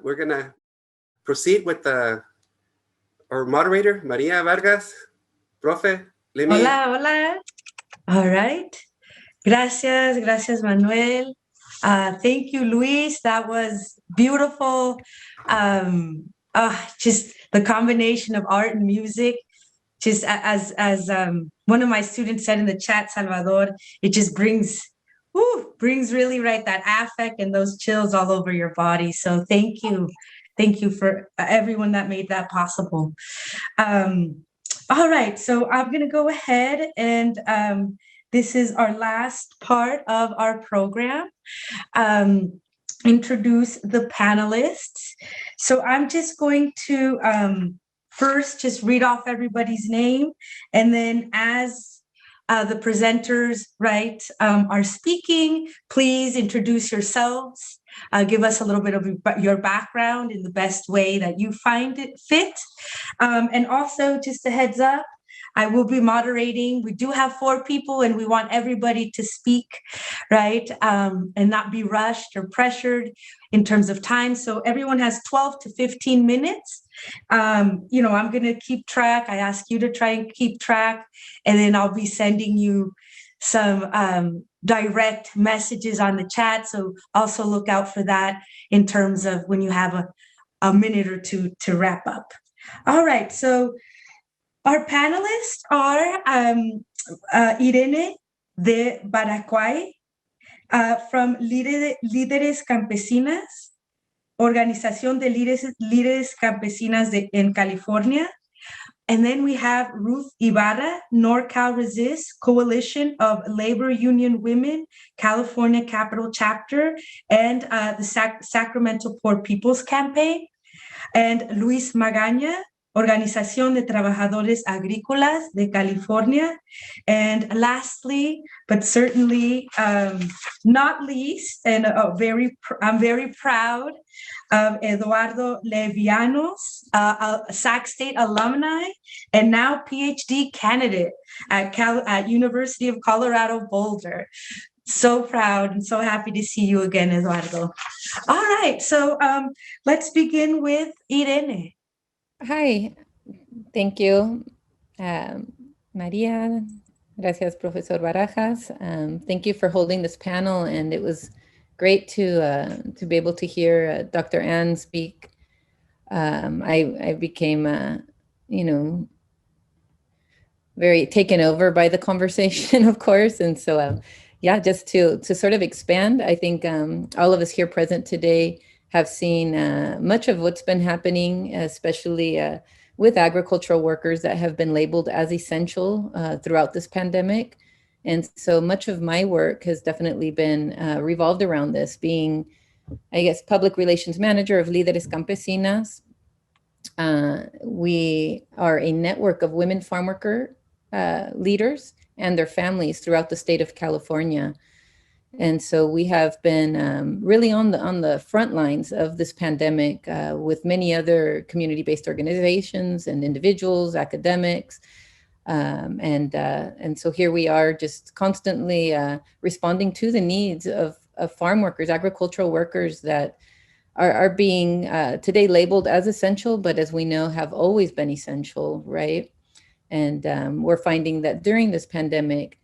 we're going to proceed with our moderator, Maria Vargas. Profe, let me... Hola. All right. Gracias, Manuel. Thank you, Luis. That was beautiful. Just the combination of art and music. Just as one of my students said in the chat, Salvador, it just brings really right that affect and those chills all over your body. So thank you for everyone that made that possible. All right, so I'm going to go ahead and this is our last part of our program. Introduce the panelists. So I'm just going to first just read off everybody's name, and then as the presenters, right, are speaking, please introduce yourselves. Give us a little bit of your background in the best way that you find it fit. And also, just a heads up, I will be moderating. We do have 4 people and we want everybody to speak, right? And not be rushed or pressured in terms of time. So everyone has 12 to 15 minutes. I'm going to keep track. I ask you to try and keep track, and then I'll be sending you some direct messages on the chat. So also look out for that in terms of when you have a minute or two to wrap up. All right. So our panelists are Irene de Baracuay from Líderes Campesinas, Organización de Líderes Campesinas en California. And then we have Ruth Ibarra, NorCal Resist, Coalition of Labor Union Women, California Capital Chapter, and the Sacramento Poor People's Campaign. And Luis Magaña, Organización de Trabajadores Agrícolas de California. And lastly, but certainly not least, and I'm very proud of Eduardo Levianos, a Sac State alumni, and now PhD candidate at University of Colorado Boulder. So proud and so happy to see you again, Eduardo. All right, so let's begin with Irene. Hi, thank you, Maria. Gracias, Professor Barajas. Thank you for holding this panel, and it was great to be able to hear Dr. Ann speak. I became, very taken over by the conversation, of course, and so yeah, just to sort of expand, I think all of us here present today have seen much of what's been happening, especially with agricultural workers that have been labeled as essential throughout this pandemic. And so much of my work has definitely been revolved around this, being, I guess, public relations manager of Líderes Campesinas. We are a network of women farm worker leaders and their families throughout the state of California. And so we have been really on the front lines of this pandemic with many other community-based organizations and individuals, academics. And so here we are just constantly responding to the needs of farm workers, agricultural workers that are being today labeled as essential, but as we know, have always been essential, right? And we're finding that during this pandemic,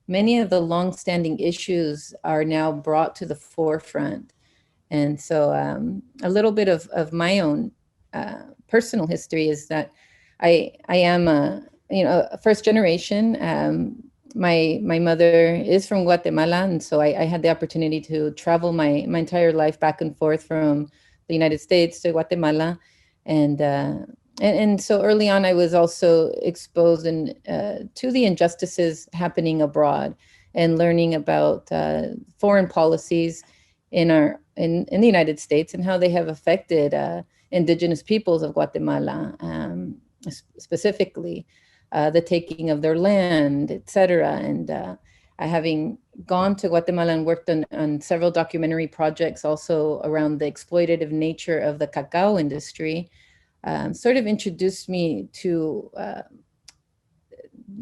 many of the longstanding issues are now brought to the forefront. And so a little bit of my own personal history is that I am a first generation. My mother is from Guatemala, and so I had the opportunity to travel my entire life back and forth from the United States to Guatemala. And so early on, I was also exposed to the injustices happening abroad and learning about foreign policies in the United States and how they have affected indigenous peoples of Guatemala, specifically the taking of their land, etc. And having gone to Guatemala and worked on several documentary projects also around the exploitative nature of the cacao industry, sort of introduced me to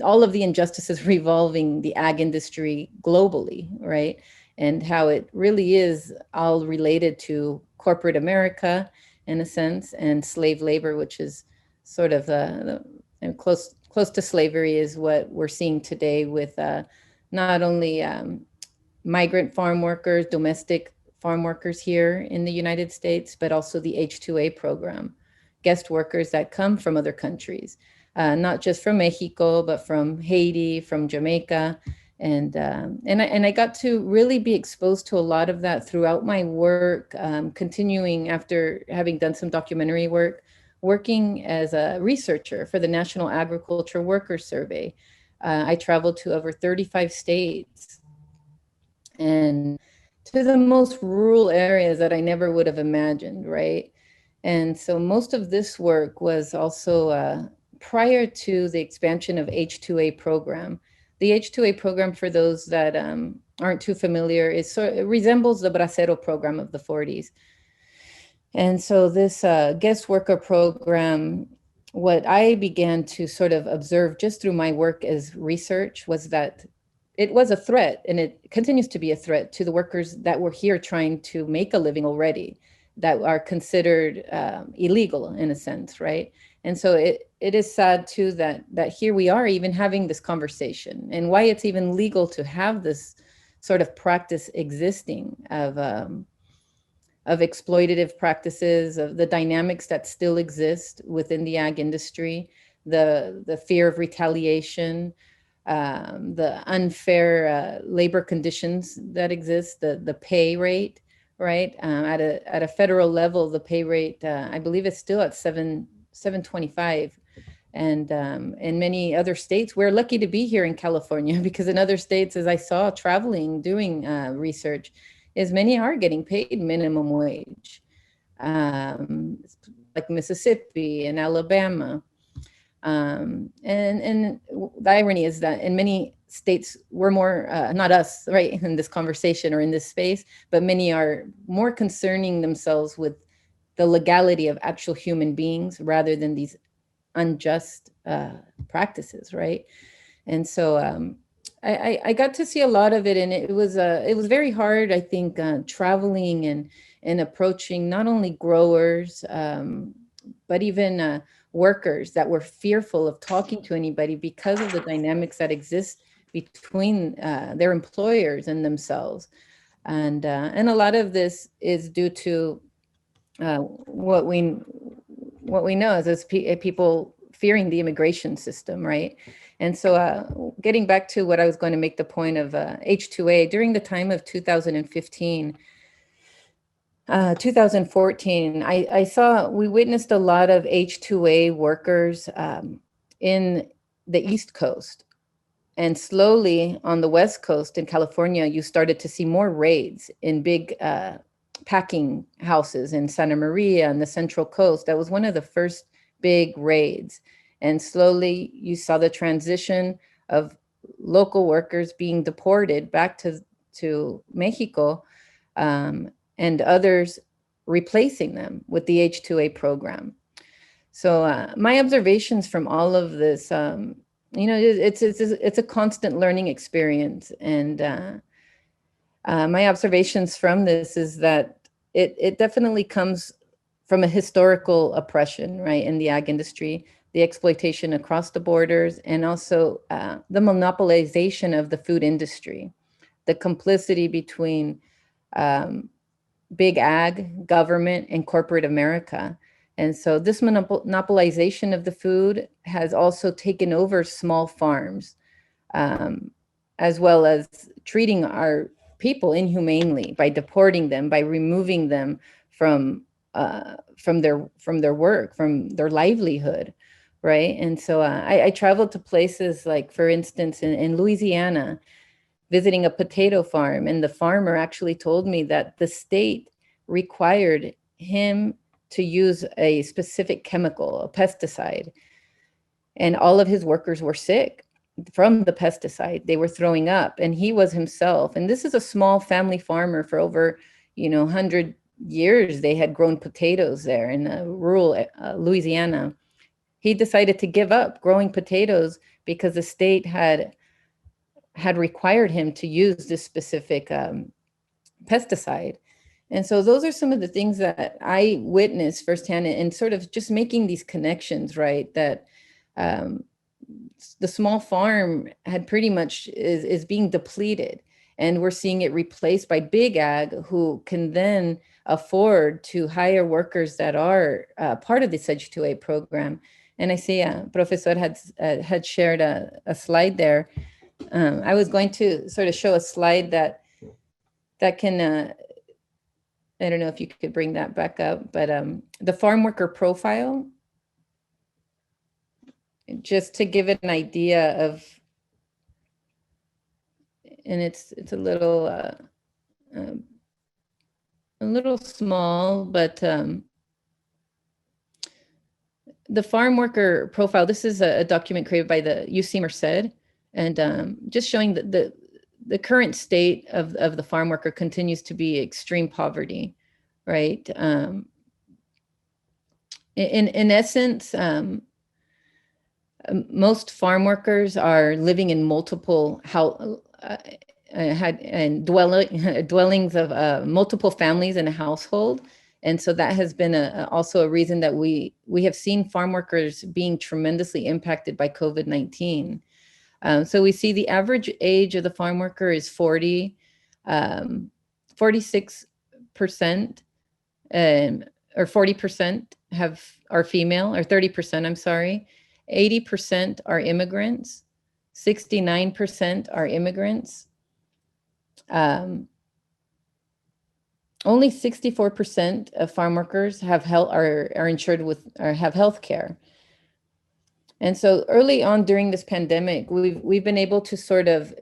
all of the injustices revolving the ag industry globally, right? And how it really is all related to corporate America in a sense, and slave labor, which is sort of and close to slavery is what we're seeing today with not only migrant farm workers, domestic farm workers here in the United States, but also the H-2A program, guest workers that come from other countries, not just from Mexico, but from Haiti, from Jamaica. And I got to really be exposed to a lot of that throughout my work, continuing after having done some documentary work, working as a researcher for the National Agriculture Workers Survey. I traveled to over 35 states and to the most rural areas that I never would have imagined, right? And so most of this work was also prior to the expansion of H-2A program. The H-2A program, for those that aren't too familiar, it resembles the Bracero program of the 40s. And so this guest worker program, what I began to sort of observe just through my work as research was that it was a threat, and it continues to be a threat to the workers that were here trying to make a living already, that are considered illegal in a sense, right? And so it is sad too that here we are even having this conversation, and why it's even legal to have this sort of practice existing of exploitative practices, of the dynamics that still exist within the ag industry, the fear of retaliation, the unfair labor conditions that exist, the pay rate, right? At a federal level, the pay rate, I believe it's still at $7.25. And in many other states, we're lucky to be here in California, because in other states, as I saw traveling, doing research, is many are getting paid minimum wage, like Mississippi and Alabama. And the irony is that in many states, we're more, not us, right, in this conversation or in this space, but many are more concerning themselves with the legality of actual human beings rather than these unjust practices, right? And so I got to see a lot of it, and it was very hard, I think, traveling and approaching not only growers, but even workers that were fearful of talking to anybody because of the dynamics that exist between their employers and themselves. And a lot of this is due to what we know is people fearing the immigration system, right? And so getting back to what I was going to make the point of H-2A, during the time of 2015, 2014, we witnessed a lot of H-2A workers in the East Coast. And slowly on the West Coast in California, you started to see more raids in big packing houses in Santa Maria and the Central Coast. That was one of the first big raids. And slowly you saw the transition of local workers being deported back to Mexico, and others replacing them with the H-2A program. So my observations from all of this, it's a constant learning experience. And my observations from this is that it definitely comes from a historical oppression, right, in the ag industry, the exploitation across the borders, and also the monopolization of the food industry, the complicity between big ag, government, and corporate America. And so this monopolization of the food has also taken over small farms, as well as treating our people inhumanely by deporting them, by removing them from their work, from their livelihood, right? And so I traveled to places like, for instance, in Louisiana, visiting a potato farm, and the farmer actually told me that the state required him to use a specific chemical, a pesticide, and all of his workers were sick from the pesticide. They were throwing up, and he was himself. And this is a small family farmer. For over 100 years, they had grown potatoes there in rural Louisiana. He decided to give up growing potatoes because the state had required him to use this specific pesticide. And so those are some of the things that I witnessed firsthand, and sort of just making these connections, right? That the small farm had pretty much is being depleted, and we're seeing it replaced by big ag, who can then afford to hire workers that are part of the CRISJ 2A program. And I see Professor had shared a slide there. I was going to sort of show a slide that can, I don't know if you could bring that back up, but the farm worker profile, just to give it an idea of, and it's a little small, but the farm worker profile, this is a document created by the UC Merced, and just showing the current state of the farm worker continues to be extreme poverty, right? In essence, most farm workers are living in multiple dwellings of multiple families in a household. And so that has been also a reason that we have seen farm workers being tremendously impacted by COVID-19. So we see the average age of the farm worker is 40, 46%, or 40% are female, or 30%, I'm sorry. 80% are immigrants, 69% are immigrants. Only 64% of farm workers are insured with or have health care. And so early on during this pandemic, we've been able to sort of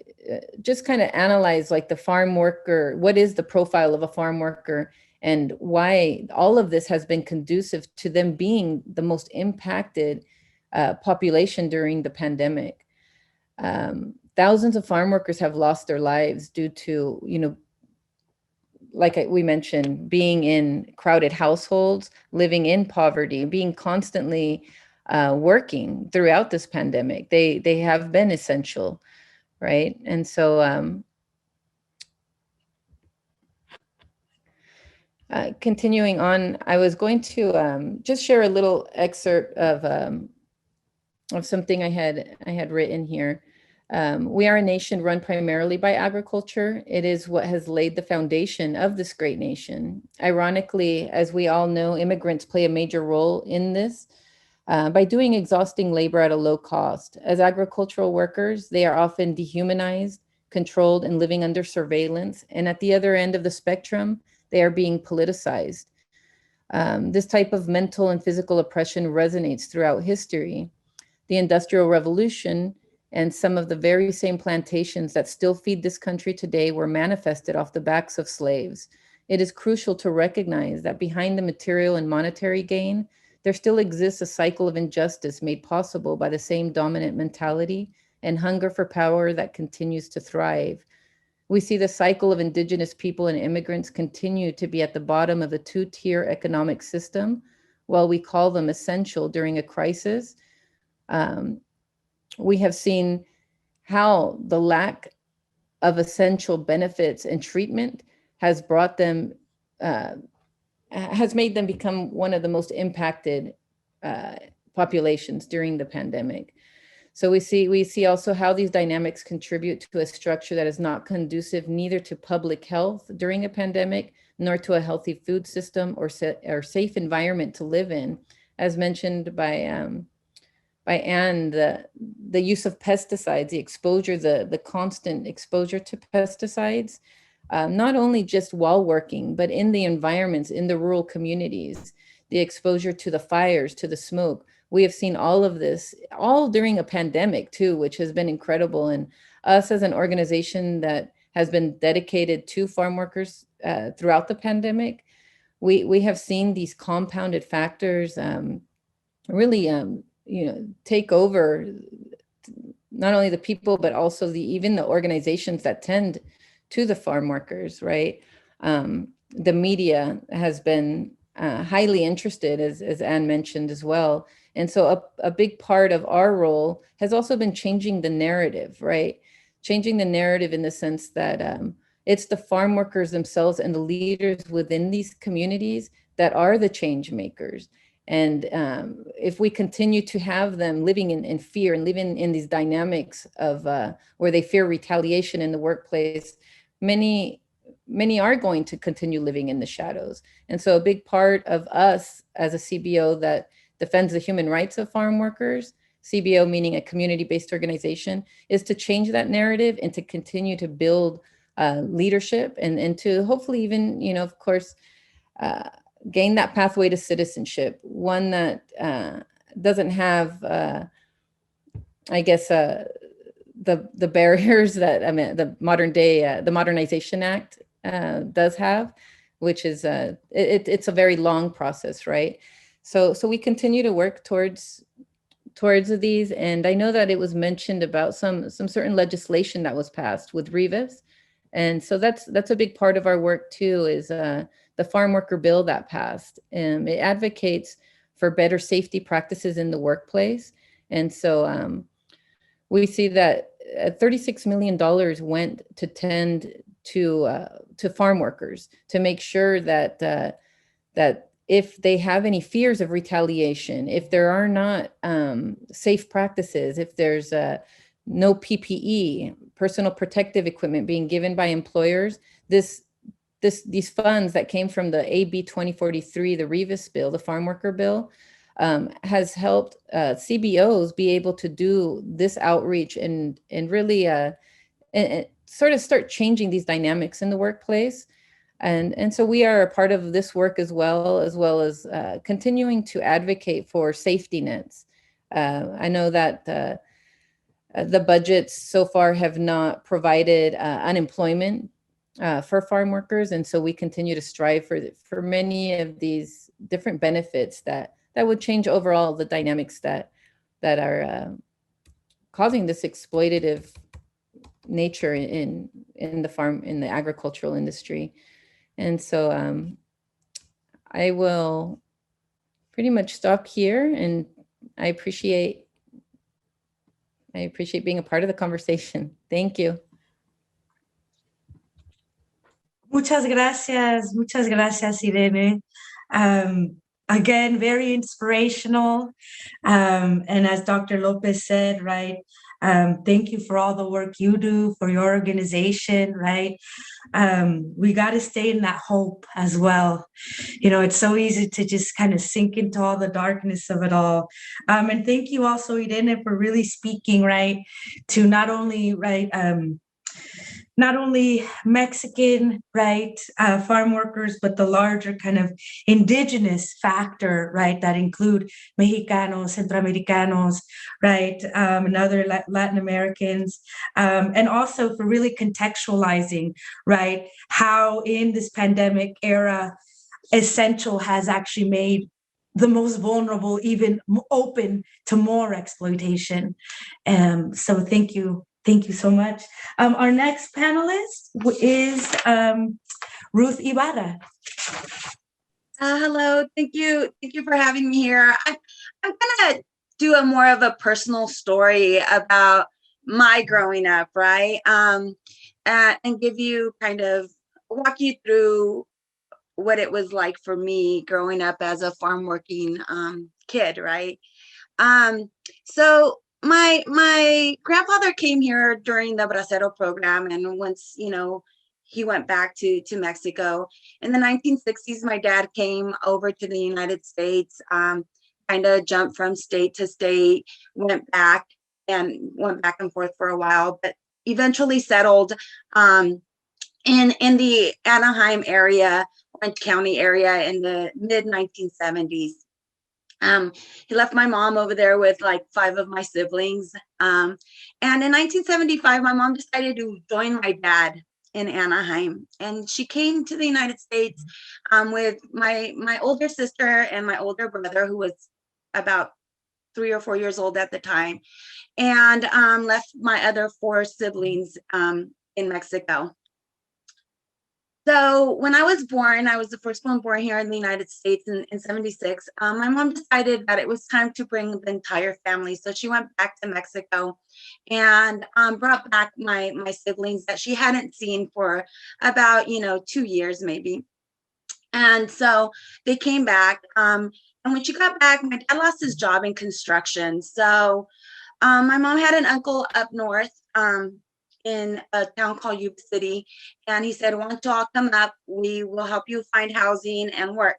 just kind of analyze, like, the farm worker, what is the profile of a farm worker, and why all of this has been conducive to them being the most impacted population during the pandemic. Thousands of farm workers have lost their lives due to, like we mentioned, being in crowded households, living in poverty, being constantly working throughout this pandemic. They have been essential, right? And so continuing on, I was going to just share a little excerpt of something I had written here. We are a nation run primarily by agriculture. It is what has laid the foundation of this great nation. Ironically, as we all know, immigrants play a major role in this by doing exhausting labor at a low cost. As agricultural workers, they are often dehumanized, controlled, and living under surveillance. And at the other end of the spectrum, they are being politicized. This type of mental and physical oppression resonates throughout history. The Industrial Revolution and some of the very same plantations that still feed this country today were manifested off the backs of slaves. It is crucial to recognize that behind the material and monetary gain, there still exists a cycle of injustice made possible by the same dominant mentality and hunger for power that continues to thrive. We see the cycle of indigenous people and immigrants continue to be at the bottom of the two-tier economic system, while we call them essential during a crisis. We have seen how the lack of essential benefits and treatment has brought them, has made them become one of the most impacted populations during the pandemic. So we see also how these dynamics contribute to a structure that is not conducive neither to public health during a pandemic, nor to a healthy food system or safe environment to live in. As mentioned by Anne, the use of pesticides, the exposure, the constant exposure to pesticides, not only just while working, but in the environments, in the rural communities, the exposure to the fires, to the smoke. We have seen all of this, all during a pandemic too, which has been incredible. And us as an organization that has been dedicated to farm workers throughout the pandemic, we have seen these compounded factors really take over not only the people, but also even the organizations that tend to the farm workers, right? The media has been highly interested, as Anne mentioned as well. And so a big part of our role has also been changing the narrative, right? Changing the narrative in the sense that it's the farm workers themselves and the leaders within these communities that are the change makers. And if we continue to have them living in fear and living in these dynamics of where they fear retaliation in the workplace, many are going to continue living in the shadows. And so a big part of us as a CBO that defends the human rights of farm workers, CBO meaning a community-based organization, is to change that narrative and to continue to build leadership and to hopefully even, you know, of course, gain that pathway to citizenship, one that doesn't have, I guess, the barriers that, I mean, the modern day, the Modernization Act does have, which is, it's a very long process, right? So we continue to work towards these. And I know that it was mentioned about some certain legislation that was passed with Rivas. And so that's a big part of our work too, is the Farmworker Bill that passed. It advocates for better safety practices in the workplace. And so we see that $36 million went to tend to farm workers to make sure that that if they have any fears of retaliation, if there are not safe practices, if there's no PPE, personal protective equipment being given by employers, these funds that came from the AB 2043, the Rivas bill, the Farm Worker Bill, has helped CBOs be able to do this outreach and really and sort of start changing these dynamics in the workplace. And so we are a part of this work as well as continuing to advocate for safety nets. I know that the budgets so far have not provided unemployment for farm workers. And so we continue to strive for many of these different benefits that would change overall the dynamics that are causing this exploitative nature in the agricultural industry. And so I will pretty much stop here, and I appreciate being a part of the conversation. Thank you. Muchas gracias, Irene. Again, very inspirational. And as Dr. Lopez said, right, thank you for all the work you do for your organization, right? We got to stay in that hope as well. You know, it's so easy to just kind of sink into all the darkness of it all. And thank you also, Irene, for really speaking, right, to not only, right, not only Mexican, right, farm workers, but the larger kind of indigenous factor, right, that include Mexicanos, Centroamericanos, right, and other Latin Americans, and also for really contextualizing, right, how in this pandemic era, essential has actually made the most vulnerable even open to more exploitation. So thank you. Thank you so much. Our next panelist is Ruth Ibarra. Hello, thank you for having me here. I'm gonna do a more of a personal story about my growing up, right? And give you walk you through what it was like for me growing up as a farm working kid, right? So my grandfather came here during the Bracero program, and once, you know, he went back to Mexico. In the 1960s, my dad came over to the United States, kind of jumped from state to state, went back and forth for a while, but eventually settled in the Anaheim area, Orange County area in the mid 1970s. He left my mom over there with like 5 of my siblings. And in 1975, my mom decided to join my dad in Anaheim. And she came to the United States with my older sister and my older brother, who was about 3 or 4 years old at the time, and left my other 4 siblings in Mexico. So when I was born, I was the first one born here in the United States in 76. My mom decided that it was time to bring the entire family. So she went back to Mexico and brought back my siblings that she hadn't seen for about, 2 years maybe. And so they came back. And when she got back, my dad lost his job in construction. So my mom had an uncle up north in a town called Yuba City. And he said, why don't you all come up? We will help you find housing and work.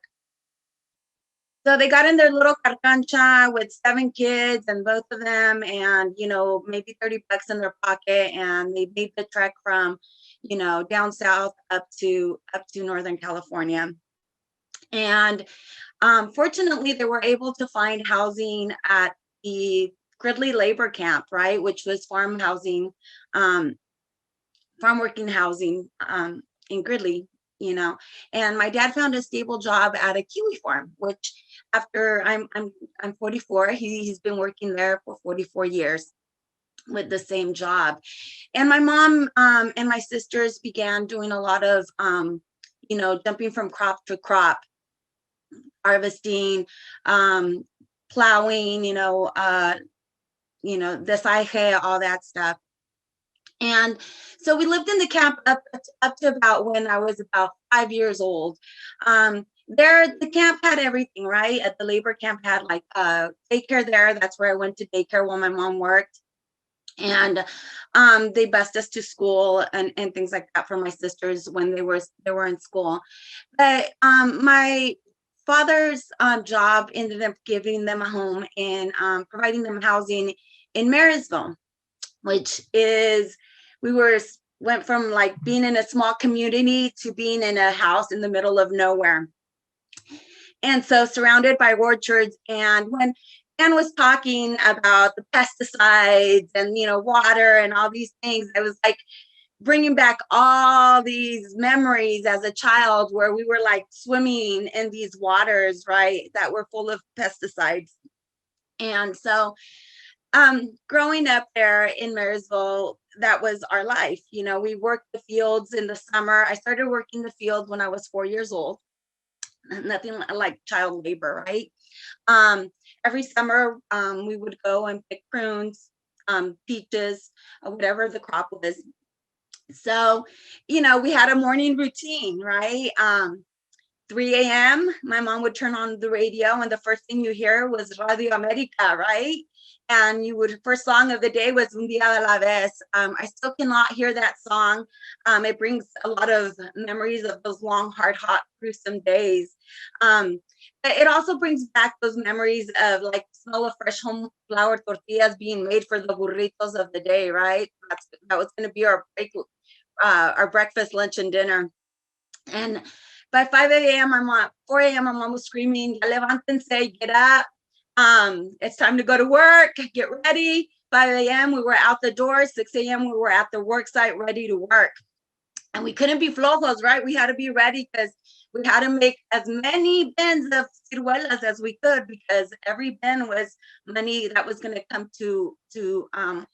So they got in their little carcancha with 7 kids and both of them and, maybe 30 bucks in their pocket. And they made the trek from, down south up to Northern California. And fortunately, they were able to find housing at the Gridley labor camp, right, which was farm housing, farm working housing in Gridley, And my dad found a stable job at a kiwi farm, which after I'm 44, he's been working there for 44 years with the same job. And my mom and my sisters began doing a lot of, jumping from crop to crop, harvesting, plowing, desaje, all that stuff. And so we lived in the camp up to about when I was about 5 years old. The camp had everything, right? At the labor camp had like daycare there. That's where I went to daycare while my mom worked. And they bused us to school and things like that for my sisters when they were in school. But my father's job ended up giving them a home and providing them housing in Marysville, which is, went from like being in a small community to being in a house in the middle of nowhere. And so surrounded by orchards. And when Ann was talking about the pesticides and, water and all these things, I was like, bringing back all these memories as a child where we were like swimming in these waters, right, that were full of pesticides. And so growing up there in Marysville, that was our life. We worked the fields in the summer. I started working the field when I was 4 years old. Nothing like child labor, right? Every summer we would go and pick prunes, peaches, whatever the crop was. So, we had a morning routine, right? 3 a.m., my mom would turn on the radio and the first thing you hear was Radio America, right? And first song of the day was Un Día de la Vez. I still cannot hear that song. It brings a lot of memories of those long, hard, hot, gruesome days. But it also brings back those memories of like the smell of fresh home flour tortillas being made for the burritos of the day, right? That was going to be our breakfast, lunch, and dinner. And by 5 a.m., 4 a.m., my mom was screaming, "Ya levántense, get up. It's time to go to work, get ready." 5 a.m., we were out the door. 6 a.m., we were at the work site ready to work. And we couldn't be flojos, right? We had to be ready because we had to make as many bins of ciruelas as we could because every bin was money that was going to come to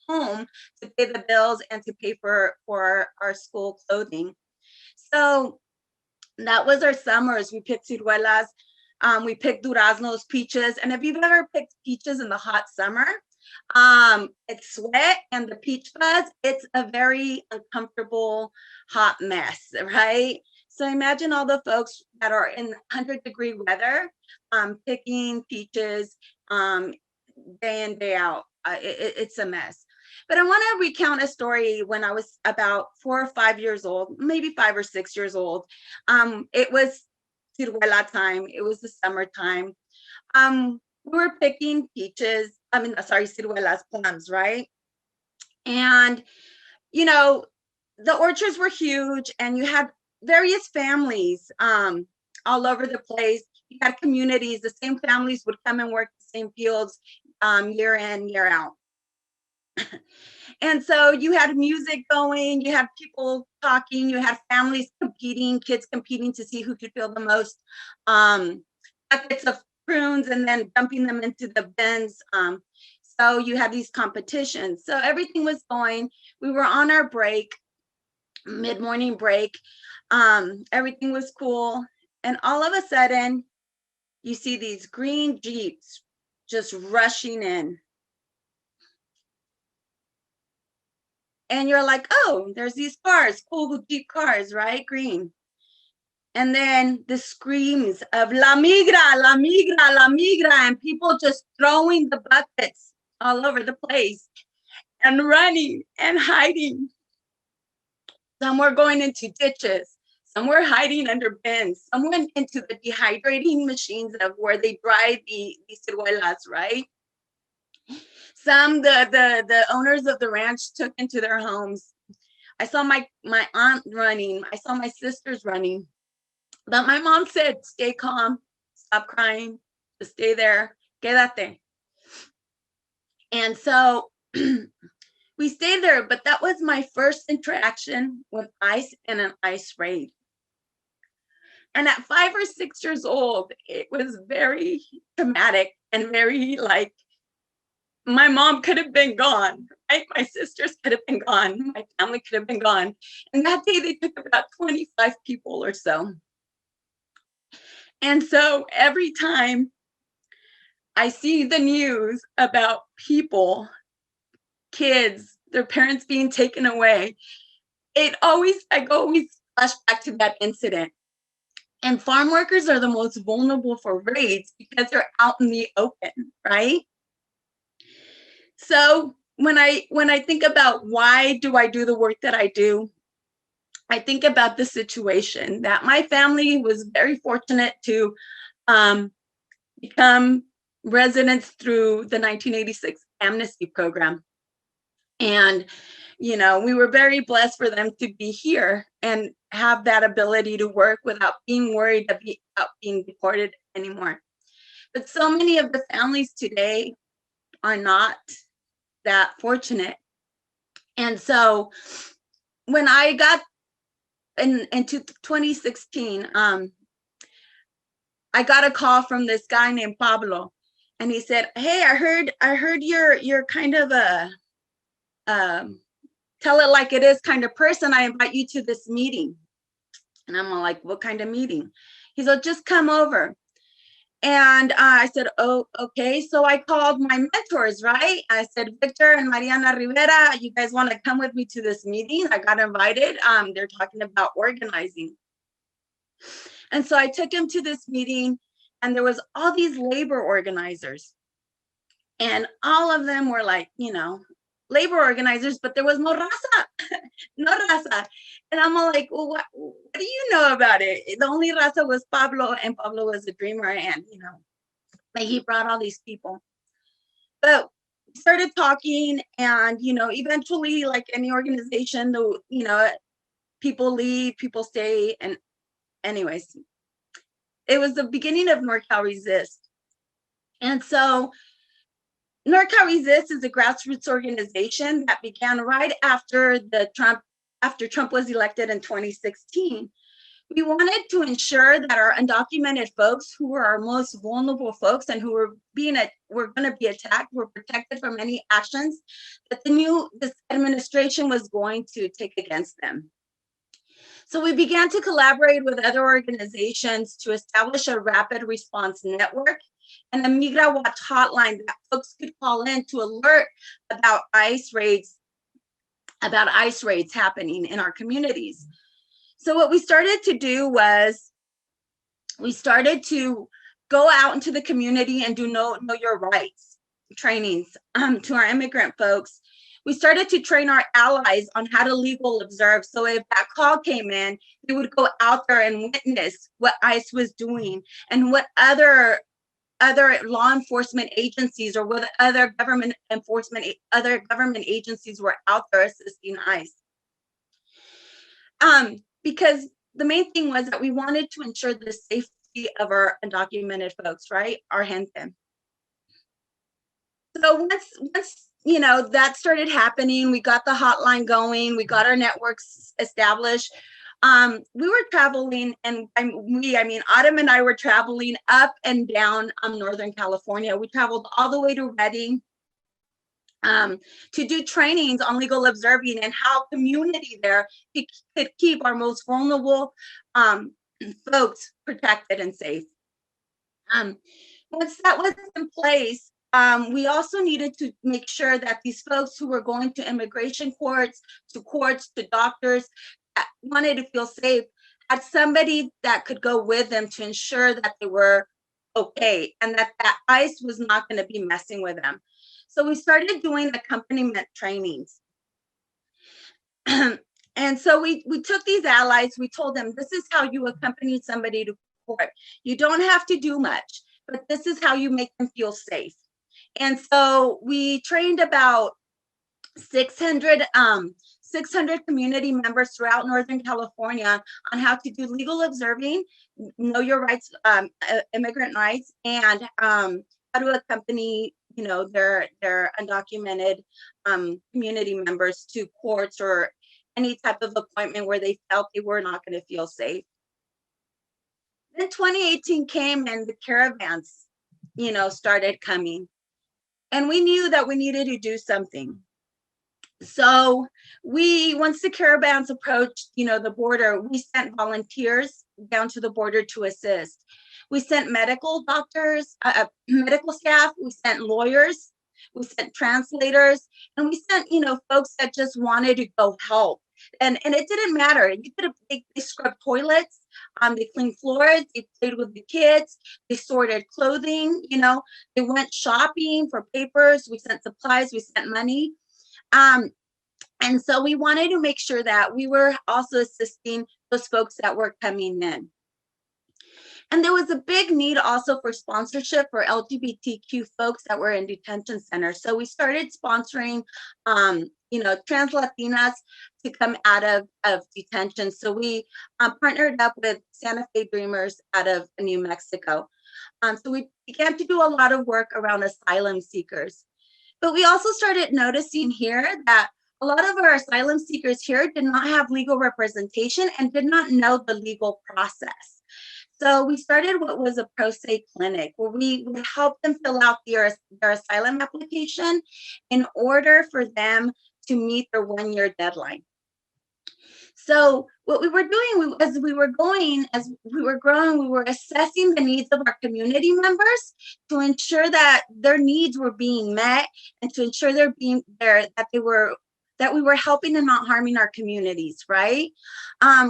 home to pay the bills and to pay for our school clothing. So that was our summers. We picked ciruelas, we picked duraznos, peaches. And if you've ever picked peaches in the hot summer, it's sweat and the peach fuzz, it's a very uncomfortable hot mess, right? So imagine all the folks that are in 100-degree weather picking peaches day in, day out. It's a mess. But I want to recount a story when I was about 4 or 5 years old, maybe 5 or 6 years old. It was ciruela time. It was the summertime. We were picking ciruelas, plums, right? And, the orchards were huge and you had various families all over the place. You had communities. The same families would come and work the same fields year in, year out. And so you had music going, you had people talking, you had families competing, kids competing to see who could fill the most buckets of prunes and then dumping them into the bins. So you had these competitions. So everything was going. We were on our break, mid-morning break. Everything was cool. And all of a sudden, you see these green Jeeps just rushing in. And you're like, oh, there's these cars, cool Jeep cars, right? Green. And then the screams of La Migra, La Migra, La Migra, and people just throwing the buckets all over the place and running and hiding. Some were going into ditches. Some were hiding under bins. Some went into the dehydrating machines of where they dry the ciruelas, right? Some the owners of the ranch took into their homes. I saw my aunt running. I saw my sisters running. But my mom said, stay calm, stop crying, just stay there, quédate. And so we stayed there, but that was my first interaction with ICE and an ICE raid. And at 5 or 6 years old, it was very traumatic and very like, my mom could have been gone, right? My sisters could have been gone. My family could have been gone. And that day they took about 25 people or so. And so every time I see the news about people, kids, their parents being taken away, I always flash back to that incident. And farm workers are the most vulnerable for raids because they're out in the open, right? So when I think about why do I do the work that I do, I think about the situation that my family was very fortunate to become residents through the 1986 amnesty program. And, you know, we were very blessed for them to be here and have that ability to work without being worried about being deported anymore. But so many of the families today are not that fortunate. And so when I got into 2016, I got a call from this guy named Pablo, and he said, hey, I heard you're kind of a tell it like it is kind of person. I invite you to this meeting. And I'm like, what kind of meeting? He said, just come over. And I said, oh, okay. So I called my mentors, right? I said, Victor and Mariana Rivera, you guys want to come with me to this meeting? I got invited. They're talking about organizing. And so I took him to this meeting, and there was all these labor organizers. And all of them were like, you know, labor organizers, but there was no raza, no raza. And I'm all like, well, what do you know about it? The only raza was Pablo, and Pablo was a dreamer, and, you know, like he brought all these people. But we started talking, and, you know, eventually, like any organization, you know, people leave, people stay. And anyways, it was the beginning of NorCal Resist. And so NorCal Resist is a grassroots organization that began right after Trump was elected in 2016. We wanted to ensure that our undocumented folks, who were our most vulnerable folks and who were going to be attacked, were protected from any actions that this administration was going to take against them. So we began to collaborate with other organizations to establish a rapid response network and a Migra Watch hotline that folks could call in to alert about ICE raids happening in our communities. So what we started to do was we started to go out into the community and do know your rights trainings to our immigrant folks. We started to train our allies on how to legal observe. So if that call came in, they would go out there and witness what ICE was doing and what other law enforcement agencies or what other government agencies were out there assisting ICE. Because the main thing was that we wanted to ensure the safety of our undocumented folks, right? Our gente. So once you know that started happening, we got the hotline going, we got our networks established. We were traveling, and I mean, Autumn and I were traveling up and down Northern California. We traveled all the way to Redding. to do trainings on legal observing and how community there could keep our most vulnerable folks protected and safe. Once that was in place, we also needed to make sure that these folks who were going to immigration courts, to doctors, wanted to feel safe, had somebody that could go with them to ensure that they were okay and that ICE was not going to be messing with them. So we started doing accompaniment trainings. And so we took these allies, we told them, this is how you accompany somebody to court. You don't have to do much, but this is how you make them feel safe. And so we trained about 600 community members throughout Northern California on how to do legal observing, know your rights, immigrant rights, and how to accompany, you know, their undocumented community members to courts or any type of appointment where they felt they were not going to feel safe. Then 2018 came and the caravans, you know, started coming. And we knew that we needed to do something. So once the caravans approached, you know, the border, we sent volunteers down to the border to assist. We sent medical doctors, medical staff, we sent lawyers, we sent translators, and we sent, you know, folks that just wanted to go help. And it didn't matter. You could have, they scrubbed toilets, they cleaned floors, they played with the kids, they sorted clothing, you know, they went shopping for papers, we sent supplies, we sent money. And so we wanted to make sure that we were also assisting those folks that were coming in. And there was a big need also for sponsorship for LGBTQ folks that were in detention centers. So we started sponsoring, you know, trans Latinas to come out of detention. So we partnered up with Santa Fe Dreamers out of New Mexico. So we began to do a lot of work around asylum seekers. But we also started noticing here that a lot of our asylum seekers here did not have legal representation and did not know the legal process. So we started what was a pro se clinic where we would help them fill out their asylum application in order for them to meet their 1-year deadline. So what we were doing as we were growing, we were assessing the needs of our community members to ensure that their needs were being met and to ensure that we were helping and not harming our communities, right?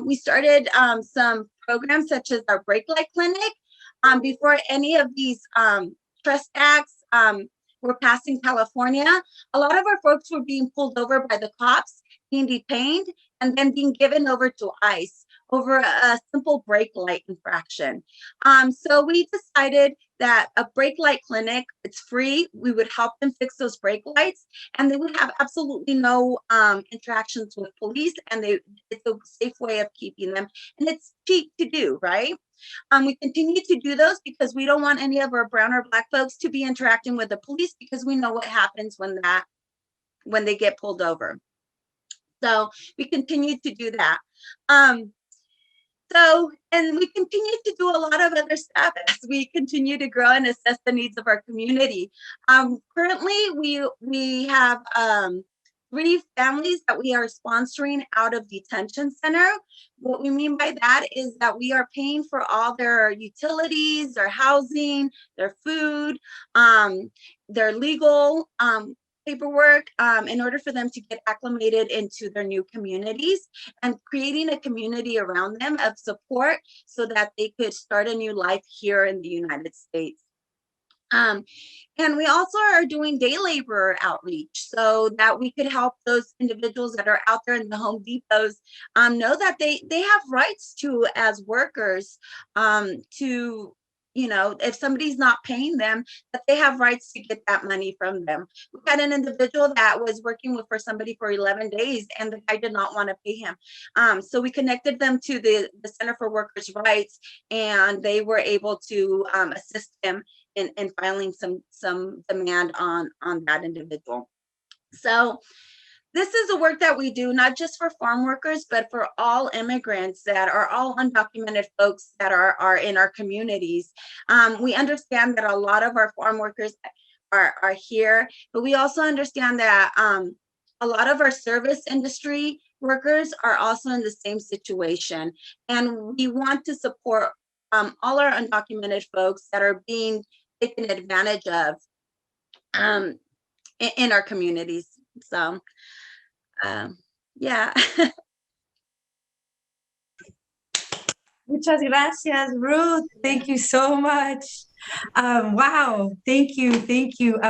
We started some programs such as our Brake Light Clinic. Before any of these trust acts were passed in California, a lot of our folks were being pulled over by the cops, being detained, and then being given over to ICE over a simple brake light infraction. So we decided that a brake light clinic, it's free. We would help them fix those brake lights and they would have absolutely no interactions with police, and it's a safe way of keeping them. And it's cheap to do, right? We continue to do those because we don't want any of our brown or Black folks to be interacting with the police because we know what happens when they get pulled over. So we continue to do that. And we continue to do a lot of other stuff as we continue to grow and assess the needs of our community. Currently, we have 3 families that we are sponsoring out of detention center. What we mean by that is that we are paying for all their utilities, their housing, their food, their legal paperwork in order for them to get acclimated into their new communities and creating a community around them of support so that they could start a new life here in the United States. And we also are doing day laborer outreach so that we could help those individuals that are out there in the Home Depots know that they have rights to, as workers, to, you know, if somebody's not paying them, that they have rights to get that money from them. We had an individual that was working for somebody for 11 days and the guy did not want to pay him. So we connected them to the Center for Workers' Rights, and they were able to assist him in filing some demand on that individual. So this is the work that we do, not just for farm workers, but for all immigrants that are all undocumented folks that are in our communities. We understand that a lot of our farm workers are here, but we also understand that a lot of our service industry workers are also in the same situation. And we want to support all our undocumented folks that are being taken advantage of in our communities. So, yeah. Muchas gracias, Ruth. Thank you so much. Wow, thank you, thank you.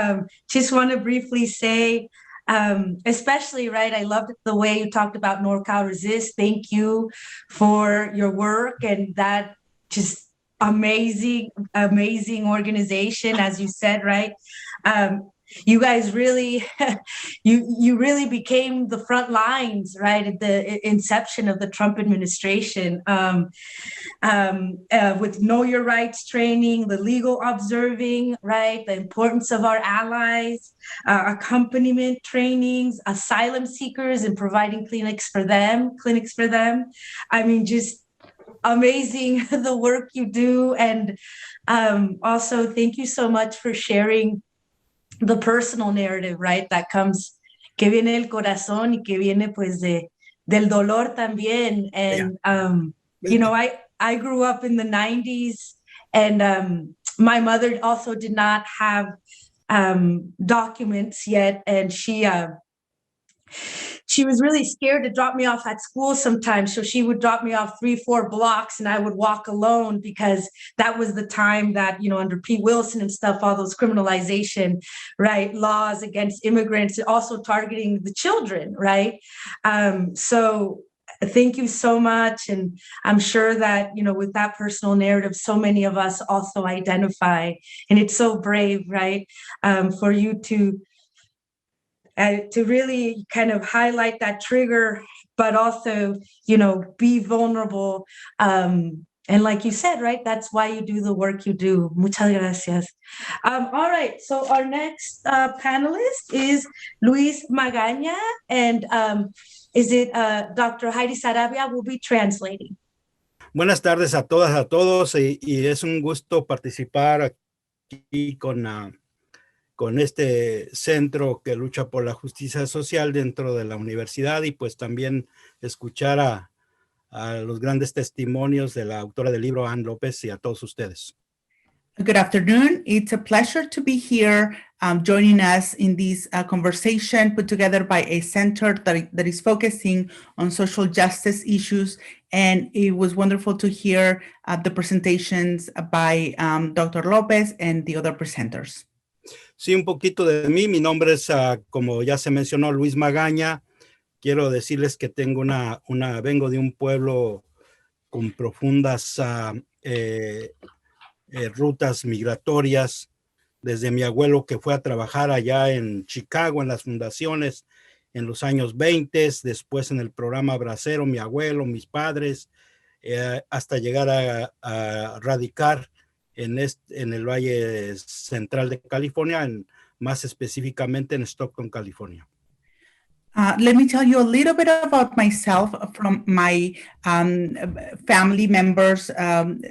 Just want to briefly say, especially, right, I loved the way you talked about NorCal Resist. Thank you for your work and that just amazing, amazing organization, as you said, right? You guys really, you really became the front lines, right, at the inception of the Trump administration. With Know Your Rights training, the legal observing, right, the importance of our allies, accompaniment trainings, asylum seekers, and providing clinics for them. I mean, just amazing the work you do. And also, thank you so much for sharing the personal narrative, right, that comes, que viene del corazón y que viene pues del dolor también. And, you know, I grew up in the 90s, and my mother also did not have documents yet. And she was really scared to drop me off at school sometimes. So she would drop me off 3-4 blocks and I would walk alone, because that was the time that, you know, under Pete Wilson and stuff, all those criminalization, right, laws against immigrants, also targeting the children, right? So thank you so much. And I'm sure that, you know, with that personal narrative, so many of us also identify, and it's so brave, right? For you to really kind of highlight that trigger, but also, you know, be vulnerable. And like you said, right, that's why you do the work you do. Muchas gracias. All right, so our next panelist is Luis Magaña, and Dr. Heidi Sarabia will be translating. Buenas tardes a todas, a todos, y es un gusto participar aquí con este centro que lucha por la justicia social dentro de la universidad, y pues también escuchar a los grandes testimonios de la autora del libro, Ann López, y a todos ustedes. Good afternoon. It's a pleasure to be here joining us in this conversation put together by a center that is focusing on social justice issues. And it was wonderful to hear the presentations by Dr. López and the other presenters. Sí, un poquito de mí. Mi nombre es, como ya se mencionó, Luis Magaña. Quiero decirles que tengo vengo de un pueblo con profundas rutas migratorias, desde mi abuelo que fue a trabajar allá en Chicago en las fundaciones en los años 20, después en el programa Bracero, mi abuelo, mis padres, hasta llegar a radicar en el Valle Central de California, más específicamente en Stockton, California. Let me tell you a little bit about myself from my family members.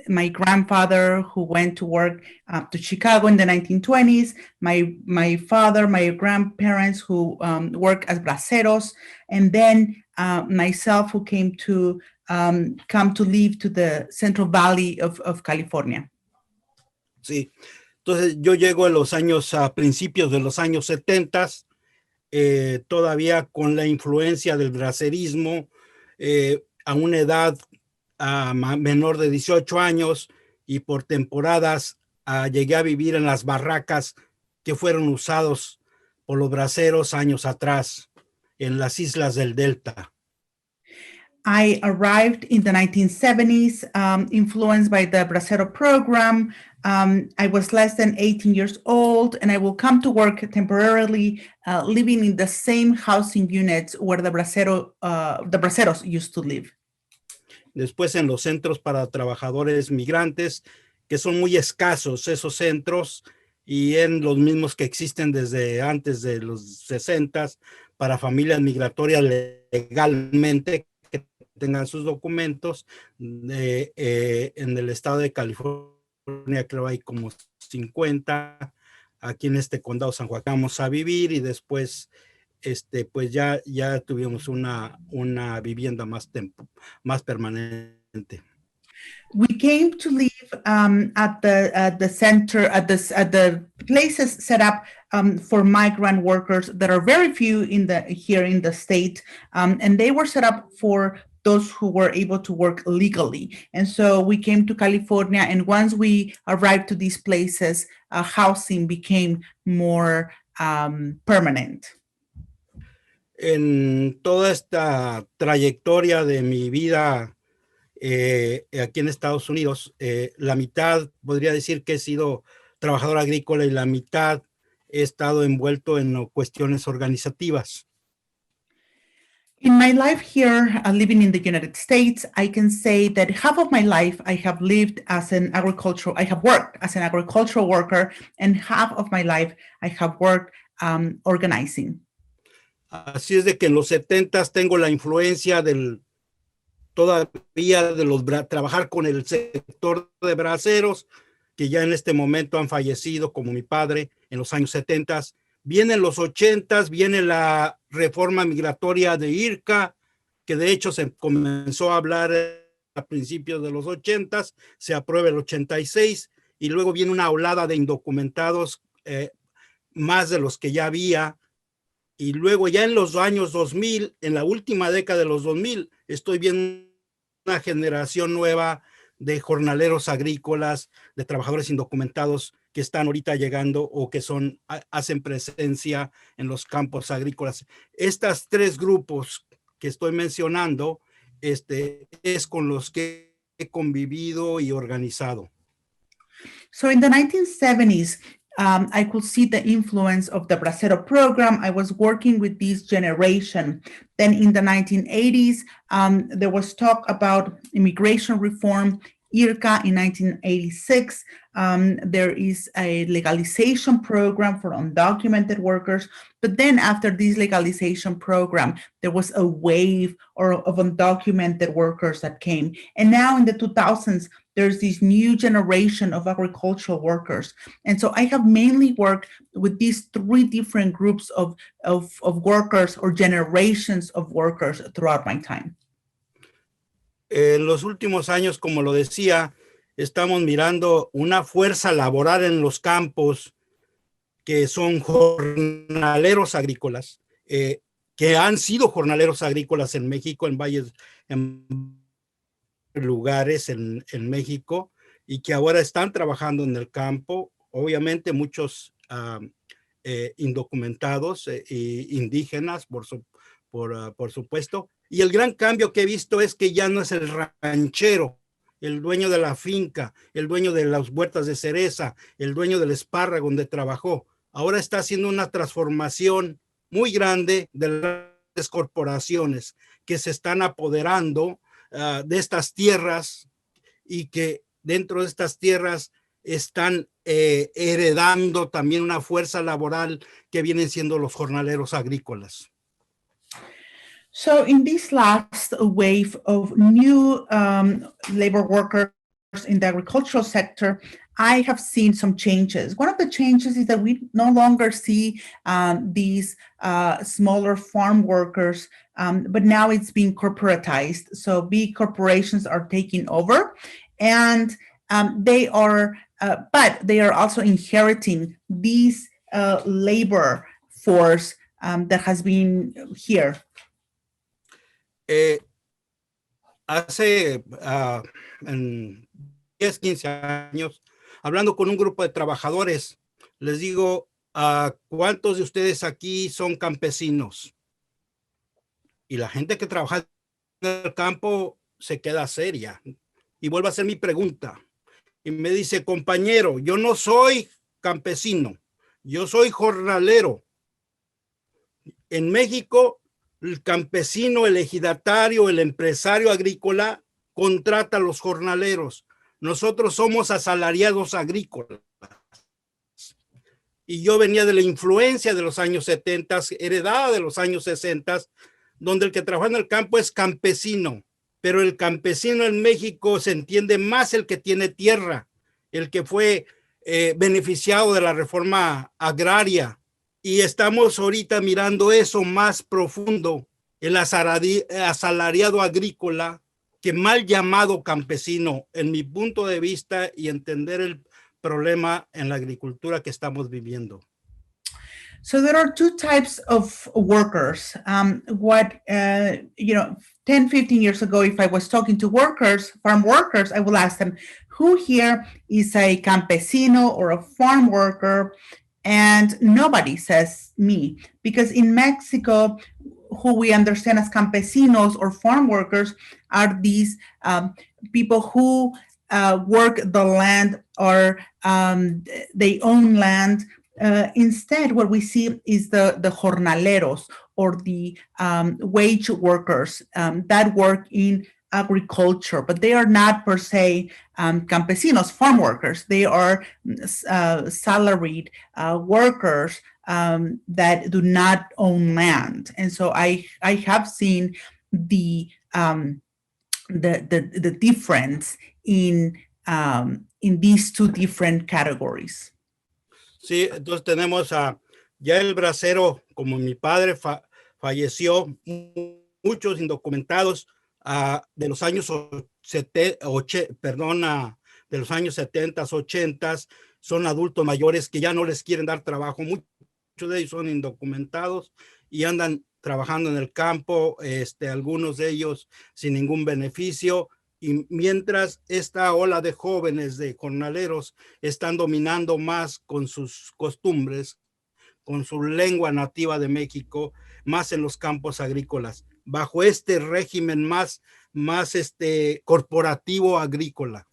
My grandfather, who went to work to Chicago in the 1920s. My father, my grandparents who work as braceros, and then myself, who came to live to the Central Valley of California. Sí, entonces yo llego a principios de los años 70. Todavía con la influencia del bracerismo, a una edad menor de 18 años, y por temporadas llegué a vivir en las barracas que fueron usados por los braceros años atrás en las islas del Delta. I arrived in the 1970s, influenced by the Bracero program. I was less than 18 years old, and I will come to work temporarily, living in the same housing units where the braceros used to live. Después en los centros para trabajadores migrantes, que son muy escasos esos centros, y en los mismos que existen desde antes de los 60 para familias migratorias legalmente, que tengan sus documentos. En el estado de California creo hay como 50, aquí en este condado San Joaquín vamos a vivir y después pues ya tuvimos una vivienda más permanente. We came to live at the center, at the places set up for migrant workers that are very few here in the state, and they were set up for those who were able to work legally. And so we came to California, and once we arrived to these places, housing became more permanent. En toda esta trayectoria de mi vida aquí en Estados Unidos, la mitad podría decir que he sido trabajador agrícola y la mitad he estado envuelto en cuestiones organizativas. In my life here, living in the United States, I can say that half of my life I have worked as an agricultural worker, and half of my life I have worked organizing. Así es de que en los 70s tengo la influencia todavía de trabajar con el sector de braceros, que ya en este momento han fallecido, como mi padre en los años 70s. Vienen los 80s, viene la reforma migratoria de IRCA, que de hecho se comenzó a hablar a principios de los 80s, se aprueba el 86, y luego viene una olada de indocumentados, más de los que ya había. Y luego ya en los años 2000, en la última década de los 2000, estoy viendo una generación nueva de jornaleros agrícolas, de trabajadores indocumentados que están ahorita llegando o que hacen presencia en los campos agrícolas. Estos tres grupos que estoy mencionando, es con los que he convivido y organizado. So in the 1970s, I could see the influence of the Bracero program. I was working with this generation. Then in the 1980s, there was talk about immigration reform, IRCA in 1986. There is a legalization program for undocumented workers. But then after this legalization program, there was a wave of undocumented workers that came. And now in the 2000s, there's this new generation of agricultural workers. And so I have mainly worked with these three different groups of workers or generations of workers throughout my time. En los últimos años, como lo decía, estamos mirando una fuerza laboral en los campos que son jornaleros agrícolas, que han sido jornaleros agrícolas en México, en valles, en lugares en México, y que ahora están trabajando en el campo, obviamente muchos indocumentados e indígenas, por supuesto. Y el gran cambio que he visto es que ya no es el ranchero, el dueño de la finca, el dueño de las huertas de cereza, el dueño del espárrago donde trabajó. Ahora está haciendo una transformación muy grande de las corporaciones que se están apoderando de estas tierras, y que dentro de estas tierras están heredando también una fuerza laboral que vienen siendo los jornaleros agrícolas. So in this last wave of new labor workers in the agricultural sector, I have seen some changes. One of the changes is that we no longer see these smaller farm workers, but now it's being corporatized. So big corporations are taking over, and they are also inheriting these labor force that has been here. Hace en 10, 15 años, hablando con un grupo de trabajadores, les digo, ¿cuántos de ustedes aquí son campesinos? Y la gente que trabaja en el campo se queda seria y vuelve a hacer mi pregunta. Y me dice, compañero, yo no soy campesino, yo soy jornalero. En México, el campesino, el ejidatario, el empresario agrícola contrata a los jornaleros. Nosotros somos asalariados agrícolas. Y yo venía de la influencia de los años 70, heredada de los años 60, donde el que trabaja en el campo es campesino. Pero el campesino en México se entiende más el que tiene tierra, el que fue beneficiado de la reforma agraria. Y estamos ahorita mirando eso más profundo, el asalariado agrícola, que mal llamado campesino, en mi punto de vista, y entender el problema en la agricultura que estamos viviendo. So there are two types of workers. 10, 15 years ago, if I was talking to workers, farm workers, I will ask them, who here is a campesino or a farm worker? And nobody says me, because in Mexico, who we understand as campesinos or farm workers are these people who work the land or they own land. Instead, what we see is the jornaleros or the wage workers that work in agriculture, but they are not per se campesinos, farm workers. They are salaried workers that do not own land. And so I have seen the difference in these two different categories. Sí, entonces tenemos ya el bracero, como mi padre falleció, muchos indocumentados de los años de los años 70, 80, son adultos mayores que ya no les quieren dar trabajo. Muchos de ellos son indocumentados y andan trabajando en el campo, algunos de ellos sin ningún beneficio. Y mientras esta ola de jóvenes, de jornaleros, están dominando más con sus costumbres, con su lengua nativa de México, más en los campos agrícolas, bajo este régimen más corporativo agrícola.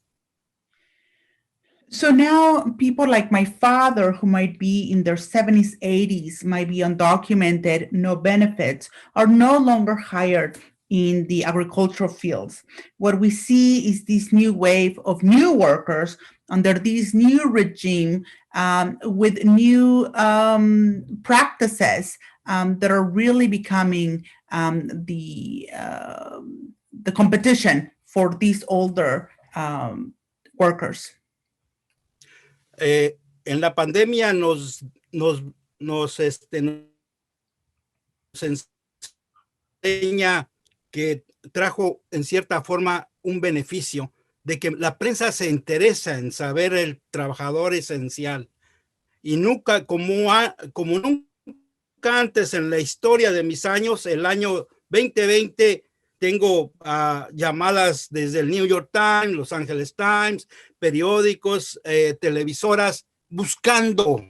So now people like my father, who might be in their 70s, 80s, might be undocumented, no benefits, are no longer hired in the agricultural fields. What we see is this new wave of new workers under this new regime with new practices that are really becoming the competition for these older workers. En la pandemia nos enseña que trajo en cierta forma un beneficio de que la prensa se interesa en saber el trabajador esencial y nunca, como nunca antes en la historia de mis años, el año 2020, tengo llamadas desde el New York Times, Los Angeles Times, periódicos, televisoras, buscando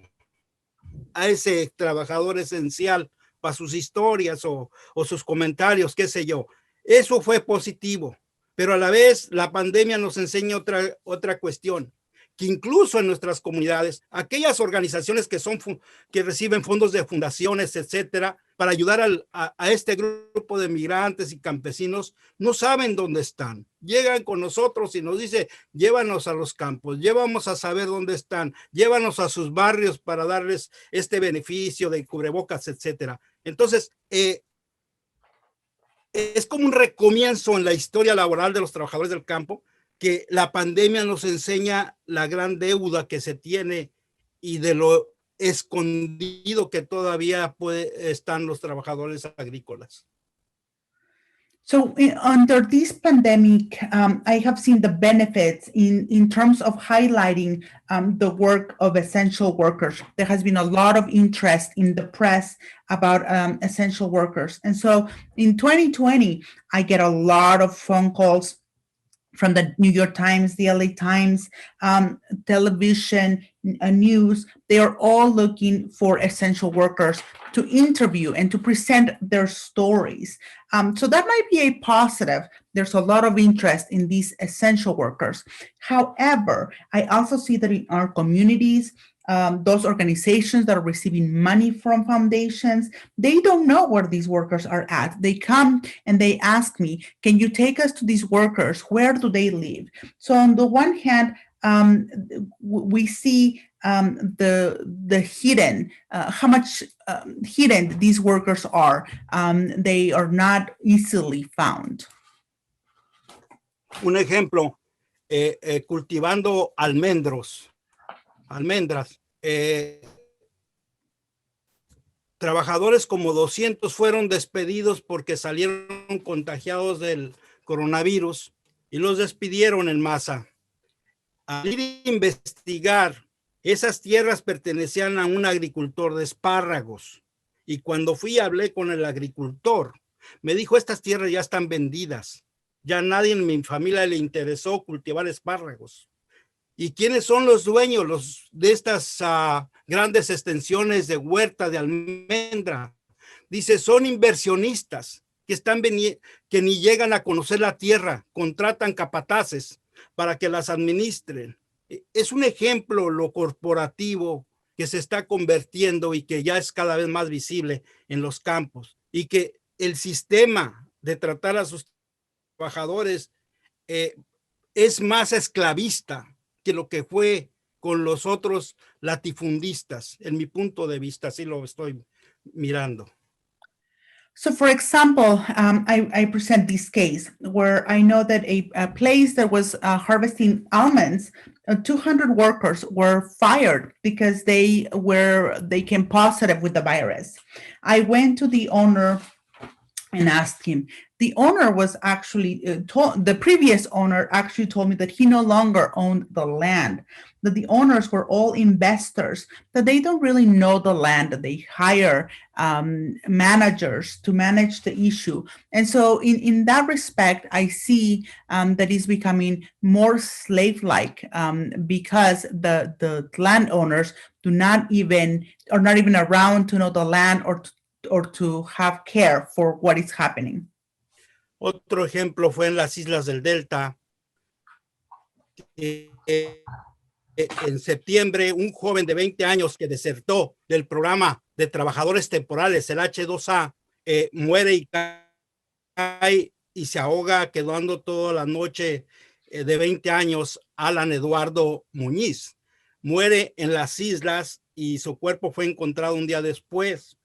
a ese trabajador esencial para sus historias o sus comentarios, qué sé yo. Eso fue positivo, pero a la vez la pandemia nos enseña otra cuestión, que incluso en nuestras comunidades, aquellas organizaciones que reciben fondos de fundaciones, etcétera, para ayudar a este grupo de migrantes y campesinos, no saben dónde están. Llegan con nosotros y nos dice, llévanos a los campos, llévanos a saber dónde están, llévanos a sus barrios para darles este beneficio de cubrebocas, etcétera. Entonces, es como un recomienzo en la historia laboral de los trabajadores del campo, que la pandemia nos enseña la gran deuda que se tiene y de lo escondido que todavía están los trabajadores agrícolas. So under this pandemic, I have seen the benefits in terms of highlighting the work of essential workers. There has been a lot of interest in the press about essential workers. And so in 2020, I get a lot of phone calls from the New York Times, the LA Times, television, news. They are all looking for essential workers to interview and to present their stories. So that might be a positive. There's a lot of interest in these essential workers. However, I also see that in our communities, those organizations that are receiving money from foundations, they don't know where these workers are at. They come and they ask me, can you take us to these workers? Where do they live? So on the one hand, we see the hidden, how much hidden these workers are. They are not easily found. Un ejemplo, cultivando almendros almendras. Trabajadores como 200 fueron despedidos porque salieron contagiados del coronavirus y los despidieron en masa. Al ir a investigar, esas tierras pertenecían a un agricultor de espárragos. Y cuando fui y hablé con el agricultor, me dijo, estas tierras ya están vendidas. Ya nadie en mi familia le interesó cultivar espárragos. ¿Y quiénes son los dueños de estas grandes extensiones de huerta de almendra? Dice, son inversionistas que ni llegan a conocer la tierra, contratan capataces para que las administren. Es un ejemplo lo corporativo que se está convirtiendo y que ya es cada vez más visible en los campos, y que el sistema de tratar a sus trabajadores es más esclavista que lo que fue con los otros latifundistas, en mi punto de vista, así lo estoy mirando. So, for example, I present this case where I know that a place that was harvesting almonds, 200 workers were fired because they came positive with the virus. I went to the owner and asked him. The owner was actually the previous owner actually told me that he no longer owned the land, that the owners were all investors, that they don't really know the land, that they hire managers to manage the issue. And so in that respect, I see that it's becoming more slave-like because the landowners are not even around to know the land or to have care for what is happening. Otro ejemplo fue en las islas del Delta. En septiembre, un joven de 20 años que desertó del programa de trabajadores temporales, el H2A, muere y cae y se ahoga, quedando toda la noche, de 20 años, Alan Eduardo Muñiz. Muere en las islas y su cuerpo fue encontrado un día después.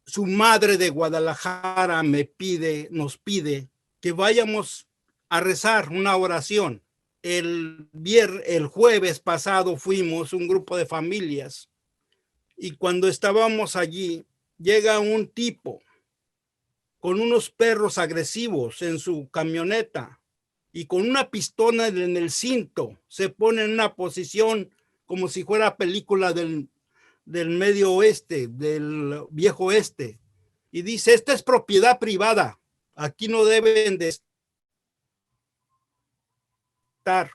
Su madre de Guadalajara nos pide que vayamos a rezar una oración. El jueves pasado fuimos un grupo de familias y cuando estábamos allí llega un tipo con unos perros agresivos en su camioneta y con una pistola en el cinto. Se pone en una posición como si fuera película del medio oeste, del viejo oeste, y dice, esta es propiedad privada, aquí no deben de estar,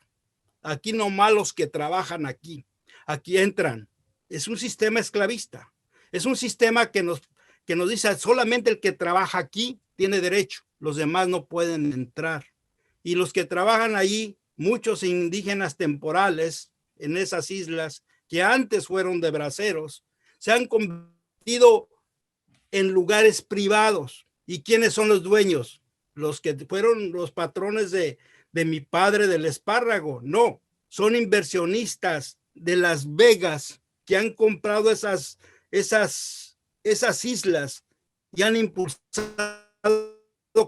aquí nomás los que trabajan aquí entran. Es un sistema esclavista, es un sistema que nos dice, solamente el que trabaja aquí tiene derecho, los demás no pueden entrar. Y los que trabajan allí, muchos indígenas temporales en esas islas, que antes fueron de braceros, se han convertido en lugares privados. ¿Y quiénes son los dueños? Los que fueron los patrones de mi padre del espárrago. No, son inversionistas de Las Vegas que han comprado esas islas y han impulsado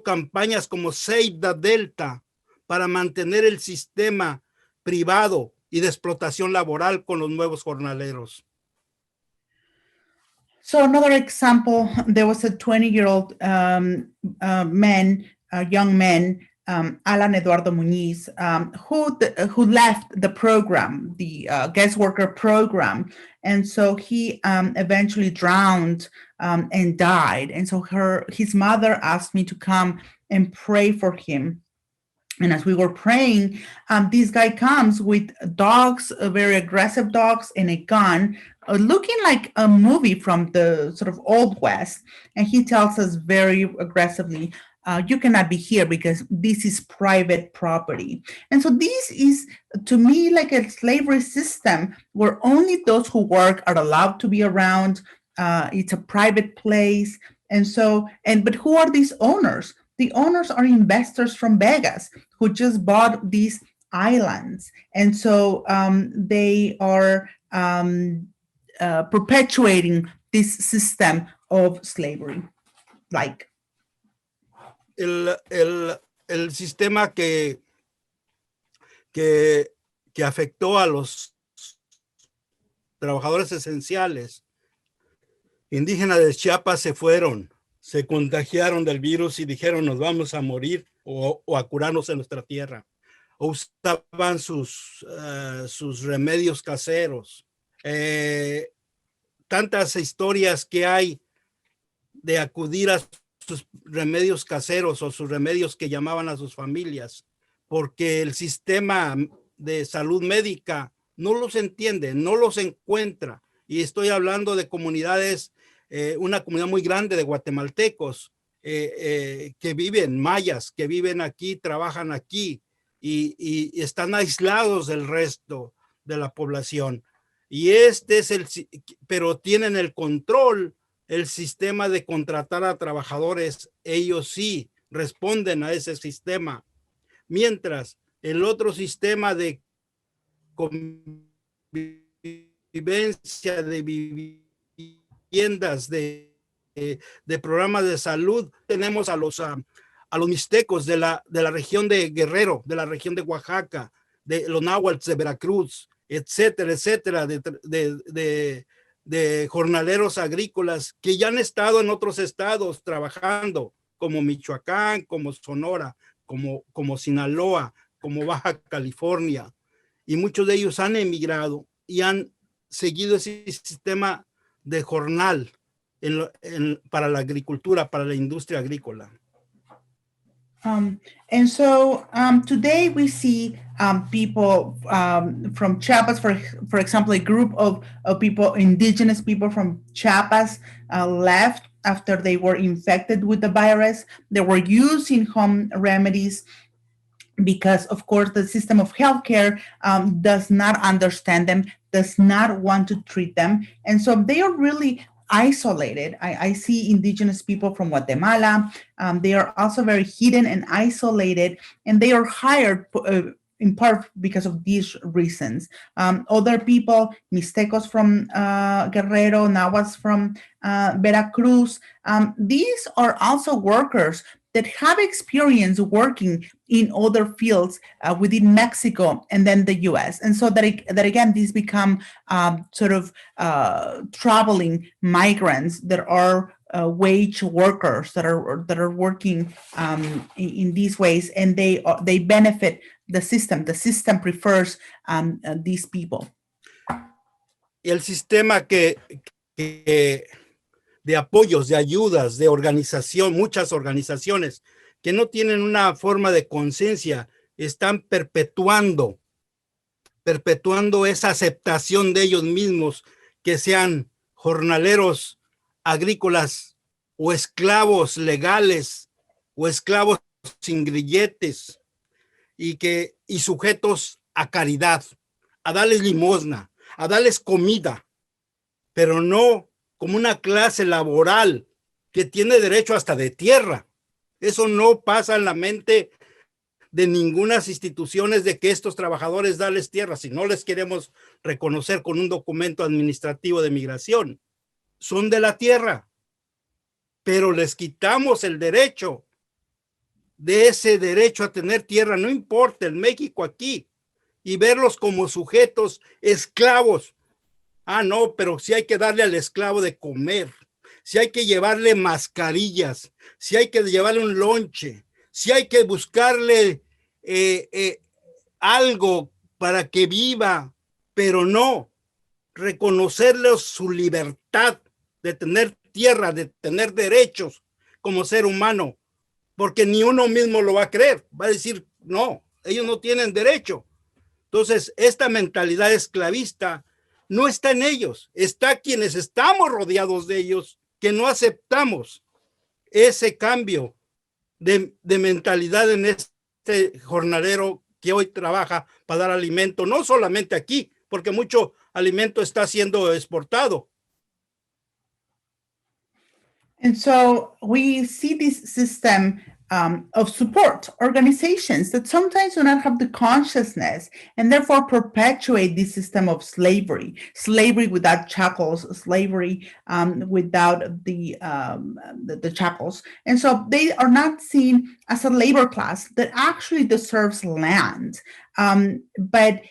campañas como Save the Delta para mantener el sistema privado y de explotación laboral con los nuevos jornaleros. So another example, there was a 20-year-old young man, Alan Eduardo Muñiz, who left the program, the guest worker program. And so he eventually drowned and died. And so his mother asked me to come and pray for him. And as we were praying, this guy comes with dogs, very aggressive dogs, and a gun, looking like a movie from the sort of Old West. And he tells us very aggressively, you cannot be here because this is private property. And so this is, to me, like a slavery system where only those who work are allowed to be around. It's a private place. And so, but who are these owners? The owners are investors from Vegas who just bought these islands. And so they are perpetuating this system of slavery. El sistema que afectó a los trabajadores esenciales, indígenas de Chiapas se fueron, se contagiaron del virus y dijeron nos vamos a morir o a curarnos en nuestra tierra. O usaban sus remedios caseros. Tantas historias que hay de acudir a sus remedios caseros o sus remedios que llamaban a sus familias, porque el sistema de salud médica no los entiende, no los encuentra. Y estoy hablando de comunidades, una comunidad muy grande de guatemaltecos que viven, mayas, que viven aquí, trabajan aquí y están aislados del resto de la población. Y pero tienen el control, el sistema de contratar a trabajadores, ellos sí responden a ese sistema. Mientras el otro sistema de convivencia, de viviendas, de programas de salud, tenemos a los mixtecos de la región de Guerrero, de la región de Oaxaca, de los náhuatl de Veracruz, etcétera, etcétera, de jornaleros agrícolas que ya han estado en otros estados trabajando, como Michoacán, como Sonora, como Sinaloa, como Baja California, y muchos de ellos han emigrado y han seguido ese sistema de jornal para la agricultura, para la industria agrícola. And so today we see people from Chiapas, for example, a group of people, indigenous people from Chiapas left after they were infected with the virus. They were using home remedies because, of course, the system of healthcare does not understand them, does not want to treat them. And so they are really isolated. I see indigenous people from Guatemala. They are also very hidden and isolated, and they are hired in part because of these reasons. Other people, Mixtecos from Guerrero, Nahuatl from Veracruz, these are also workers that have experience working in other fields within Mexico and then the US. And so that again, these become sort of traveling migrants that are wage workers that are working in these ways, and they benefit the system. The system prefers these people. Y el sistema de apoyos, de ayudas, de organización, muchas organizaciones que no tienen una forma de conciencia, están perpetuando esa aceptación de ellos mismos, que sean jornaleros agrícolas o esclavos legales o esclavos sin grilletes y sujetos a caridad, a darles limosna, a darles comida, pero no como una clase laboral que tiene derecho hasta de tierra. Eso no pasa en la mente de ninguna instituciones de que estos trabajadores darles tierra, si no les queremos reconocer con un documento administrativo de migración. Son de la tierra, pero les quitamos el derecho de ese derecho a tener tierra, no importa en México aquí, y verlos como sujetos esclavos. Ah, no, pero sí hay que darle al esclavo de comer, sí hay que llevarle mascarillas, sí hay que llevarle un lonche, sí hay que buscarle algo para que viva, pero no reconocerle su libertad de tener tierra, de tener derechos como ser humano, porque ni uno mismo lo va a creer, va a decir, no, ellos no tienen derecho. Entonces, esta mentalidad esclavista no está en ellos, está quienes estamos rodeados de ellos, que no aceptamos ese cambio de mentalidad en este jornalero que hoy trabaja para dar alimento, no solamente aquí, porque mucho alimento está siendo exportado. And so we see this system of support organizations that sometimes do not have the consciousness and therefore perpetuate this system of slavery without shackles, slavery without the shackles. And so they are not seen as a labor class that actually deserves land. But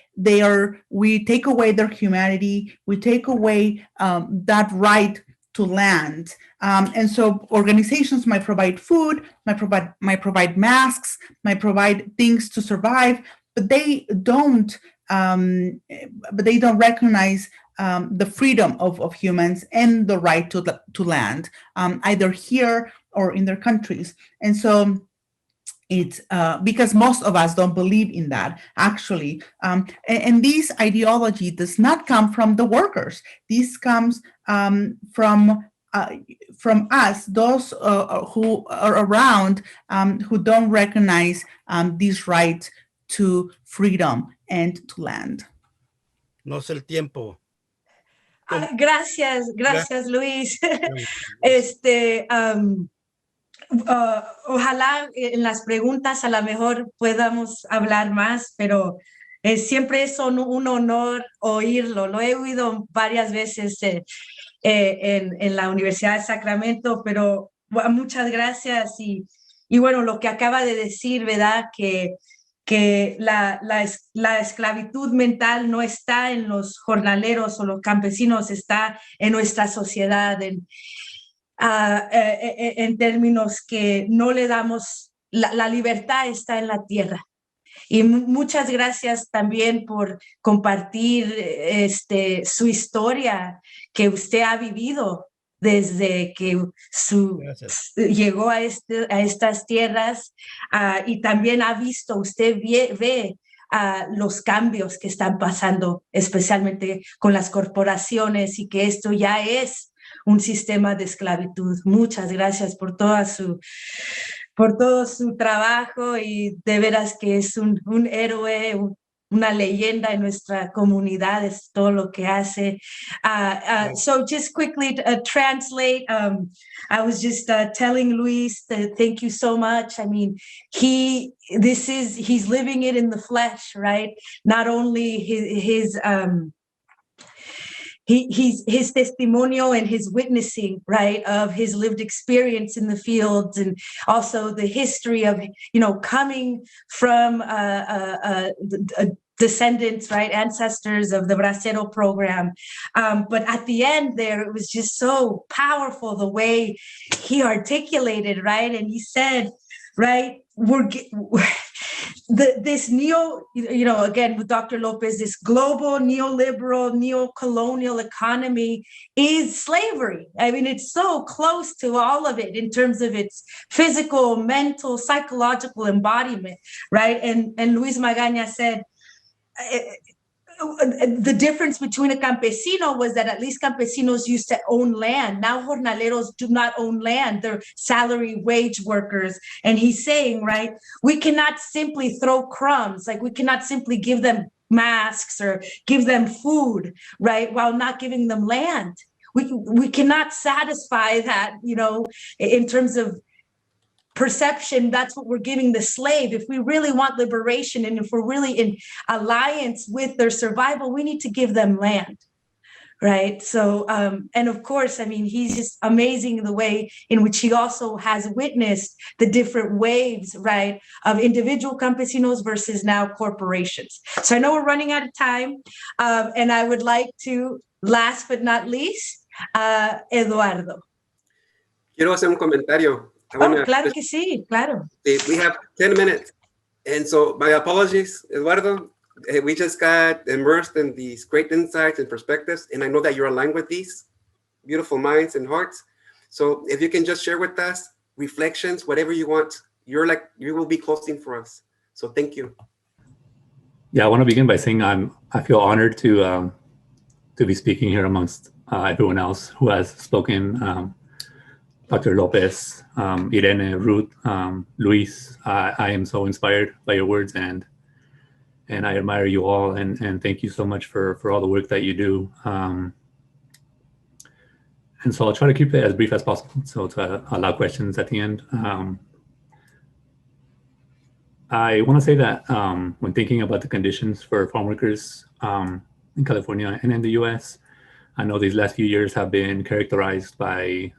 we take away their humanity, we take away that right to land. And so organizations might provide food, might provide masks, might provide things to survive, but they don't recognize the freedom of humans and the right to land, either here or in their countries. And so it's because most of us don't believe in that, actually. And this ideology does not come from the workers. This comes from us, those who are around, who don't recognize this right to freedom and to land. No es el tiempo. Gracias, Luis. Ojalá en las preguntas a lo mejor podamos hablar más, pero siempre es un honor oírlo. Lo he oído varias veces en la Universidad de Sacramento, pero muchas gracias. Y bueno, lo que acaba de decir, ¿verdad? Que la esclavitud mental no está en los jornaleros o los campesinos, está en nuestra sociedad, en términos que no le damos, la libertad está en la tierra. Y muchas gracias también por compartir su historia que usted ha vivido desde que llegó a estas tierras, y también ha visto, usted ve los cambios que están pasando, especialmente con las corporaciones, y que esto ya es un sistema de esclavitud. Muchas gracias por todo su trabajo, y de veras que es un héroe, una leyenda en nuestra comunidad, es todo lo que hace. So just quickly translate, I was just telling Luis that thank you so much. I mean, he's living it in the flesh, right? Not only his testimonio and his witnessing, right, of his lived experience in the fields, and also the history of, coming from descendants, right, ancestors of the Bracero program. But at the end there, it was just so powerful the way he articulated, right? And he said, right, this again with Dr. Lopez, this global neoliberal, neo-colonial economy is slavery. I mean, it's so close to all of it in terms of its physical, mental, psychological embodiment, right? And Luis Magaña said, the difference between a campesino was that at least campesinos used to own land. Now jornaleros do not own land. They're salary wage workers. And he's saying, right, we cannot simply throw crumbs. Like, we cannot simply give them masks or give them food, right, while not giving them land. We cannot satisfy that, in terms of perception. That's what we're giving the slave. If we really want liberation, and if we're really in alliance with their survival, we need to give them land, right? So, and of course, I mean, he's just amazing the way in which he also has witnessed the different waves, right, of individual campesinos versus now corporations. So I know we're running out of time, and I would like to, last but not least, Eduardo. Quiero hacer un comentario. Claro que sí, claro. We have 10 minutes. And so my apologies, Eduardo. We just got immersed in these great insights and perspectives. And I know that you're aligned with these beautiful minds and hearts. So if you can just share with us reflections, whatever you want, you will be closing for us. So thank you. Yeah, I want to begin by saying I feel honored to be speaking here amongst everyone else who has spoken. Dr. Lopez, Irene, Ruth, Luis, I am so inspired by your words, and I admire you all, and thank you so much for all the work that you do. And so I'll try to keep it as brief as possible, so to allow questions at the end. I want to say that when thinking about the conditions for farm workers in California and in the US, I know these last few years have been characterized by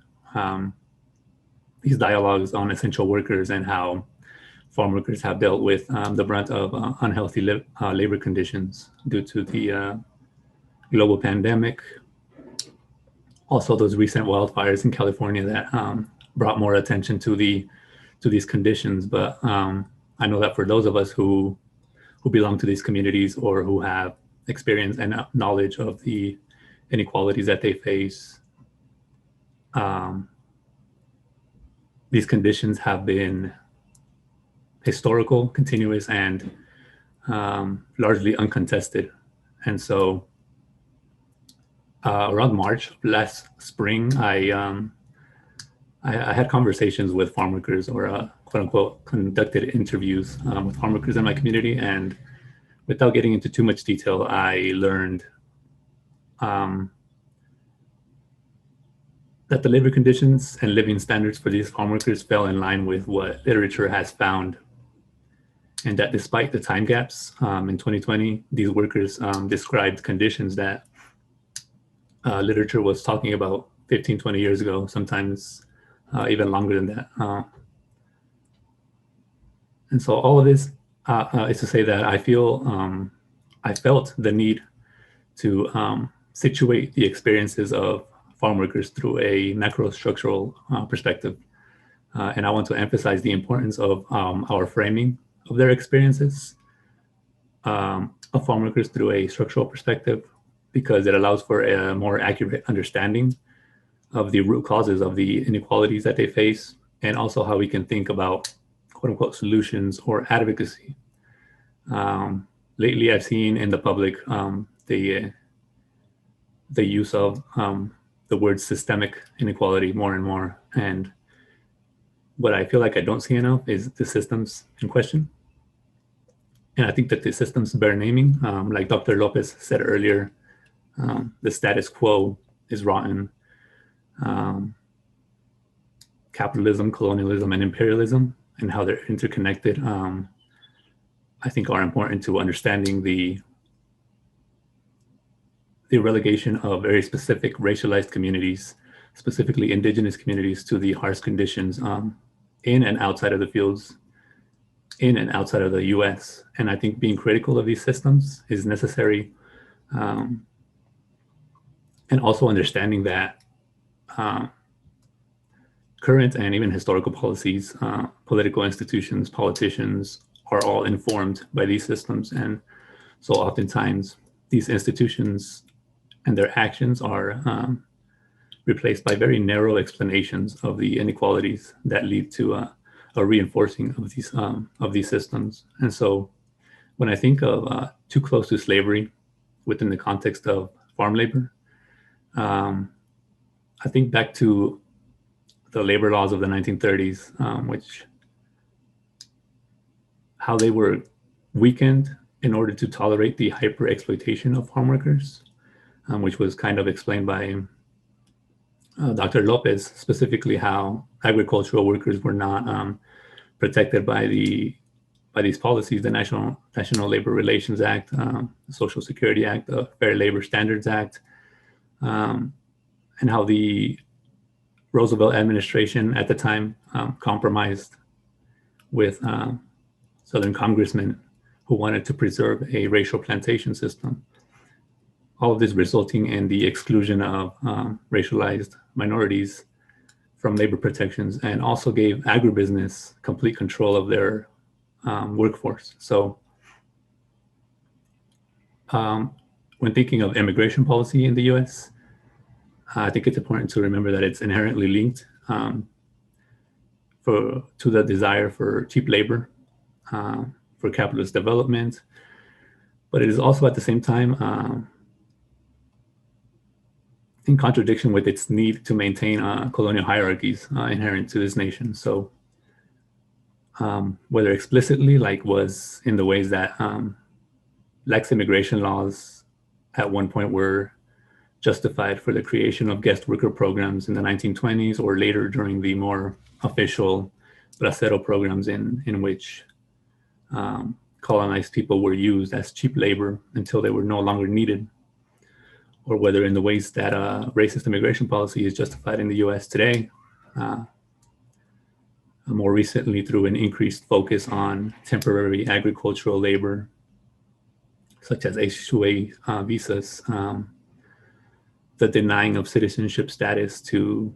these dialogues on essential workers and how farm workers have dealt with the brunt of unhealthy labor conditions due to the global pandemic. Also, those recent wildfires in California that brought more attention to these conditions. But I know that for those of us who belong to these communities or who have experience and knowledge of the inequalities that they face, these conditions have been historical, continuous, and largely uncontested. And so around March last spring, I had conversations with farm workers, or quote unquote conducted interviews with farm workers in my community. And without getting into too much detail, I learned that the labor conditions and living standards for these farm workers fell in line with what literature has found. And that despite the time gaps in 2020, these workers described conditions that literature was talking about 15, 20 years ago, sometimes even longer than that. And so all of this is to say that I felt the need to situate the experiences of farm workers through a macro-structural perspective. And I want to emphasize the importance of our framing of their experiences of farm workers through a structural perspective, because it allows for a more accurate understanding of the root causes of the inequalities that they face, and also how we can think about quote unquote solutions or advocacy. Lately, I've seen in the public the use of the word systemic inequality more and more. And what I feel like I don't see enough is the systems in question. And I think that the systems bear naming. Like Dr. Lopez said earlier, the status quo is rotten. Capitalism, colonialism, and imperialism, and how they're interconnected, I think are important to understanding the relegation of very specific racialized communities, specifically indigenous communities, to the harsh conditions in and outside of the fields, in and outside of the US. And I think being critical of these systems is necessary. And also understanding that current and even historical policies, political institutions, politicians are all informed by these systems. And so oftentimes these institutions and their actions are replaced by very narrow explanations of the inequalities that lead to a reinforcing of these systems. And so when I think of too close to slavery within the context of farm labor, I think back to the labor laws of the 1930s, how they were weakened in order to tolerate the hyper exploitation of farm workers, which was kind of explained by Dr. Lopez, specifically how agricultural workers were not protected by these policies, the National Labor Relations Act, the Social Security Act, the Fair Labor Standards Act, and how the Roosevelt administration at the time compromised with Southern congressmen who wanted to preserve a racial plantation system. All of this resulting in the exclusion of racialized minorities from labor protections, and also gave agribusiness complete control of their workforce. So when thinking of immigration policy in the US, I think it's important to remember that it's inherently linked to the desire for cheap labor, for capitalist development, but it is also at the same time in contradiction with its need to maintain colonial hierarchies inherent to this nation. So whether explicitly, like was in the ways that lax immigration laws at one point were justified for the creation of guest worker programs in the 1920s, or later during the more official bracero programs in which colonized people were used as cheap labor until they were no longer needed, or whether in the ways that racist immigration policy is justified in the US today, more recently through an increased focus on temporary agricultural labor, such as H-2A visas, the denying of citizenship status to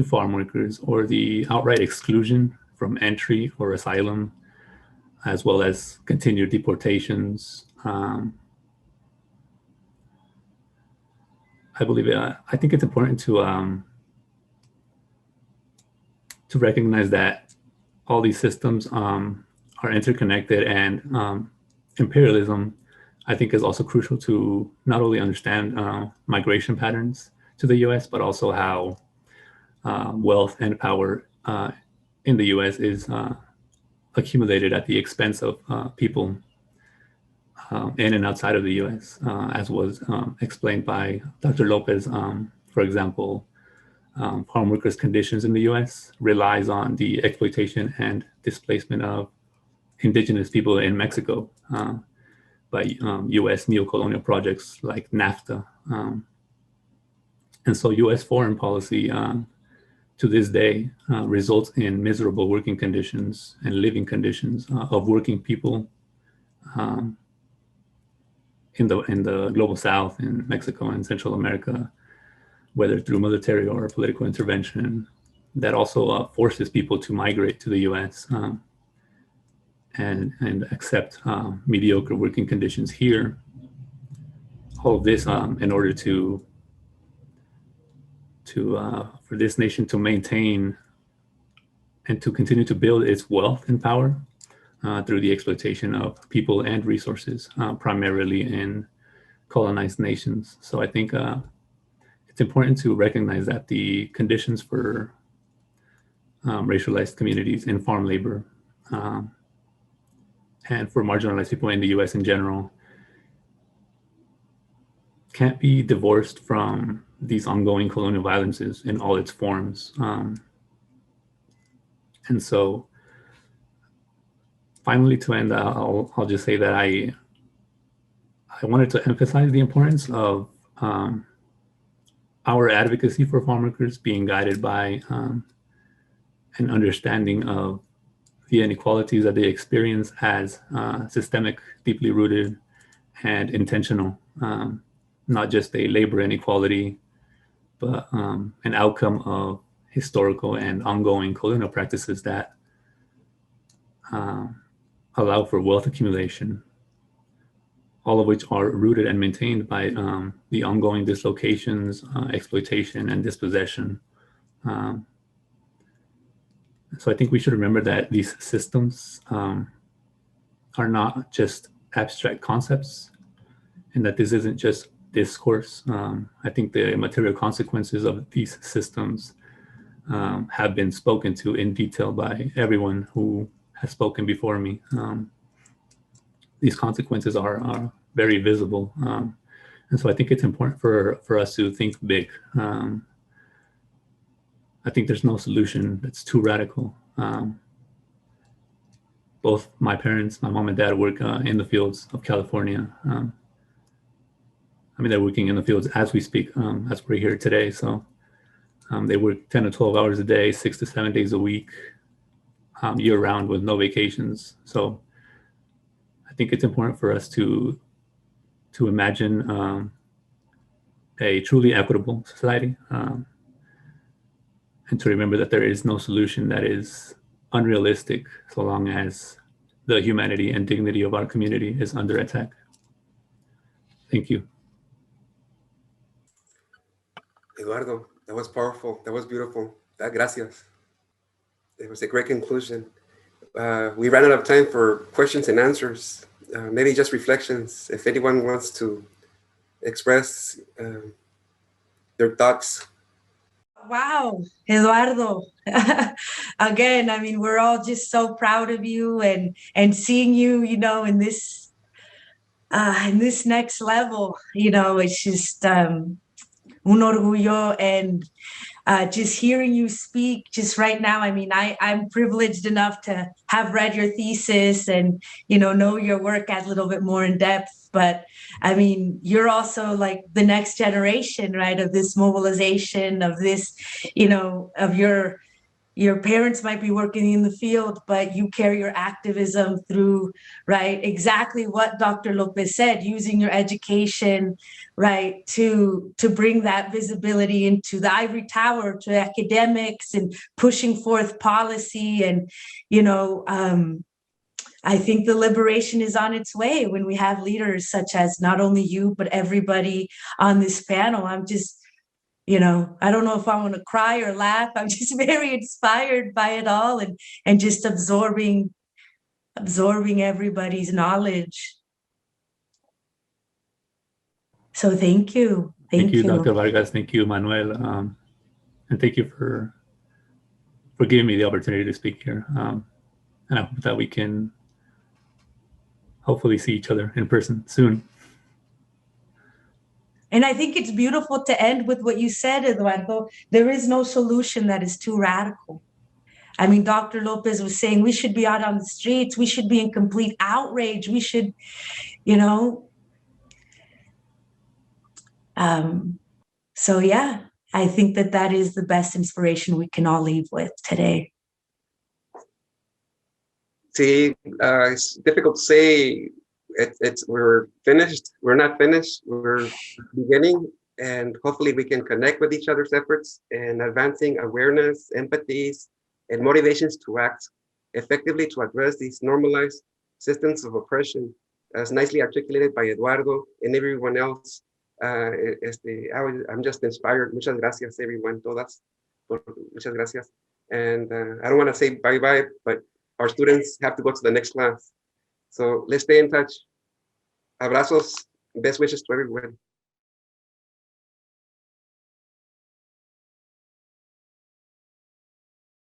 farm workers, or the outright exclusion from entry or asylum, as well as continued deportations. I think it's important to recognize that all these systems are interconnected, and imperialism, I think, is also crucial to not only understand migration patterns to the US, but also how wealth and power in the US is accumulated at the expense of people in and outside of the US, as was explained by Dr. Lopez. For example, farm workers' conditions in the US relies on the exploitation and displacement of indigenous people in Mexico by US neocolonial projects like NAFTA. And so US foreign policy to this day results in miserable working conditions and living conditions of working people in the global South, in Mexico and Central America, whether through military or political intervention, that also forces people to migrate to the US and accept mediocre working conditions here. All of this in order for this nation to maintain and to continue to build its wealth and power through the exploitation of people and resources, primarily in colonized nations. So I think it's important to recognize that the conditions for racialized communities in farm labor and for marginalized people in the US in general can't be divorced from these ongoing colonial violences in all its forms. And so finally, to end, I'll just say that I wanted to emphasize the importance of our advocacy for farm workers being guided by an understanding of the inequalities that they experience as systemic, deeply rooted, and intentional, not just a labor inequality, but an outcome of historical and ongoing colonial practices that allow for wealth accumulation, all of which are rooted and maintained by the ongoing dislocations, exploitation, and dispossession. So I think we should remember that these systems are not just abstract concepts, and that this isn't just discourse. I think the material consequences of these systems have been spoken to in detail by everyone who has spoken before me. These consequences are very visible. And so I think it's important for us to think big. I think there's no solution that's too radical. Both my parents, my mom and dad, work in the fields of California. I mean, they're working in the fields as we speak, as we're here today. So they work 10 to 12 hours a day, 6 to 7 days a week, year round with no vacations. So I think it's important for us to imagine a truly equitable society, and to remember that there is no solution that is unrealistic so long as the humanity and dignity of our community is under attack. Thank you. Eduardo, that was powerful. That was beautiful. Gracias. It was a great conclusion. We ran out of time for questions and answers. Maybe just reflections. If anyone wants to express their thoughts. Wow, Eduardo. Again, I mean, we're all just so proud of you and seeing you, you know, in this next level. You know, it's just un orgullo. And just hearing you speak just right now, I mean, I'm privileged enough to have read your thesis and, know your work a little bit more in depth. But I mean, you're also like the next generation, right, of this mobilization, of this, of your parents might be working in the field, but you carry your activism through, right? Exactly what Dr. Lopez said, using your education, right, to bring that visibility into the ivory tower, to academics, and pushing forth policy. And, I think the liberation is on its way when we have leaders such as not only you, but everybody on this panel. I'm just, I don't know if I want to cry or laugh. I'm just very inspired by it all, and just absorbing everybody's knowledge. So thank you. Thank you, Dr. Vargas. Thank you, Manuel. And thank you for giving me the opportunity to speak here. And I hope that we can hopefully see each other in person soon. And I think it's beautiful to end with what you said, Eduardo. There is no solution that is too radical. I mean, Dr. Lopez was saying we should be out on the streets. We should be in complete outrage. We should, So yeah, I think that is the best inspiration we can all leave with today. See, it's difficult to say. We're finished. We're not finished. We're beginning, and hopefully we can connect with each other's efforts and advancing awareness, empathies, and motivations to act effectively to address these normalized systems of oppression, as nicely articulated by Eduardo and everyone else. I'm just inspired. Muchas gracias, everyone. Todas. Muchas gracias. And I don't want to say bye-bye, but our students have to go to the next class. So let's stay in touch. Abrazos. Best wishes to everyone.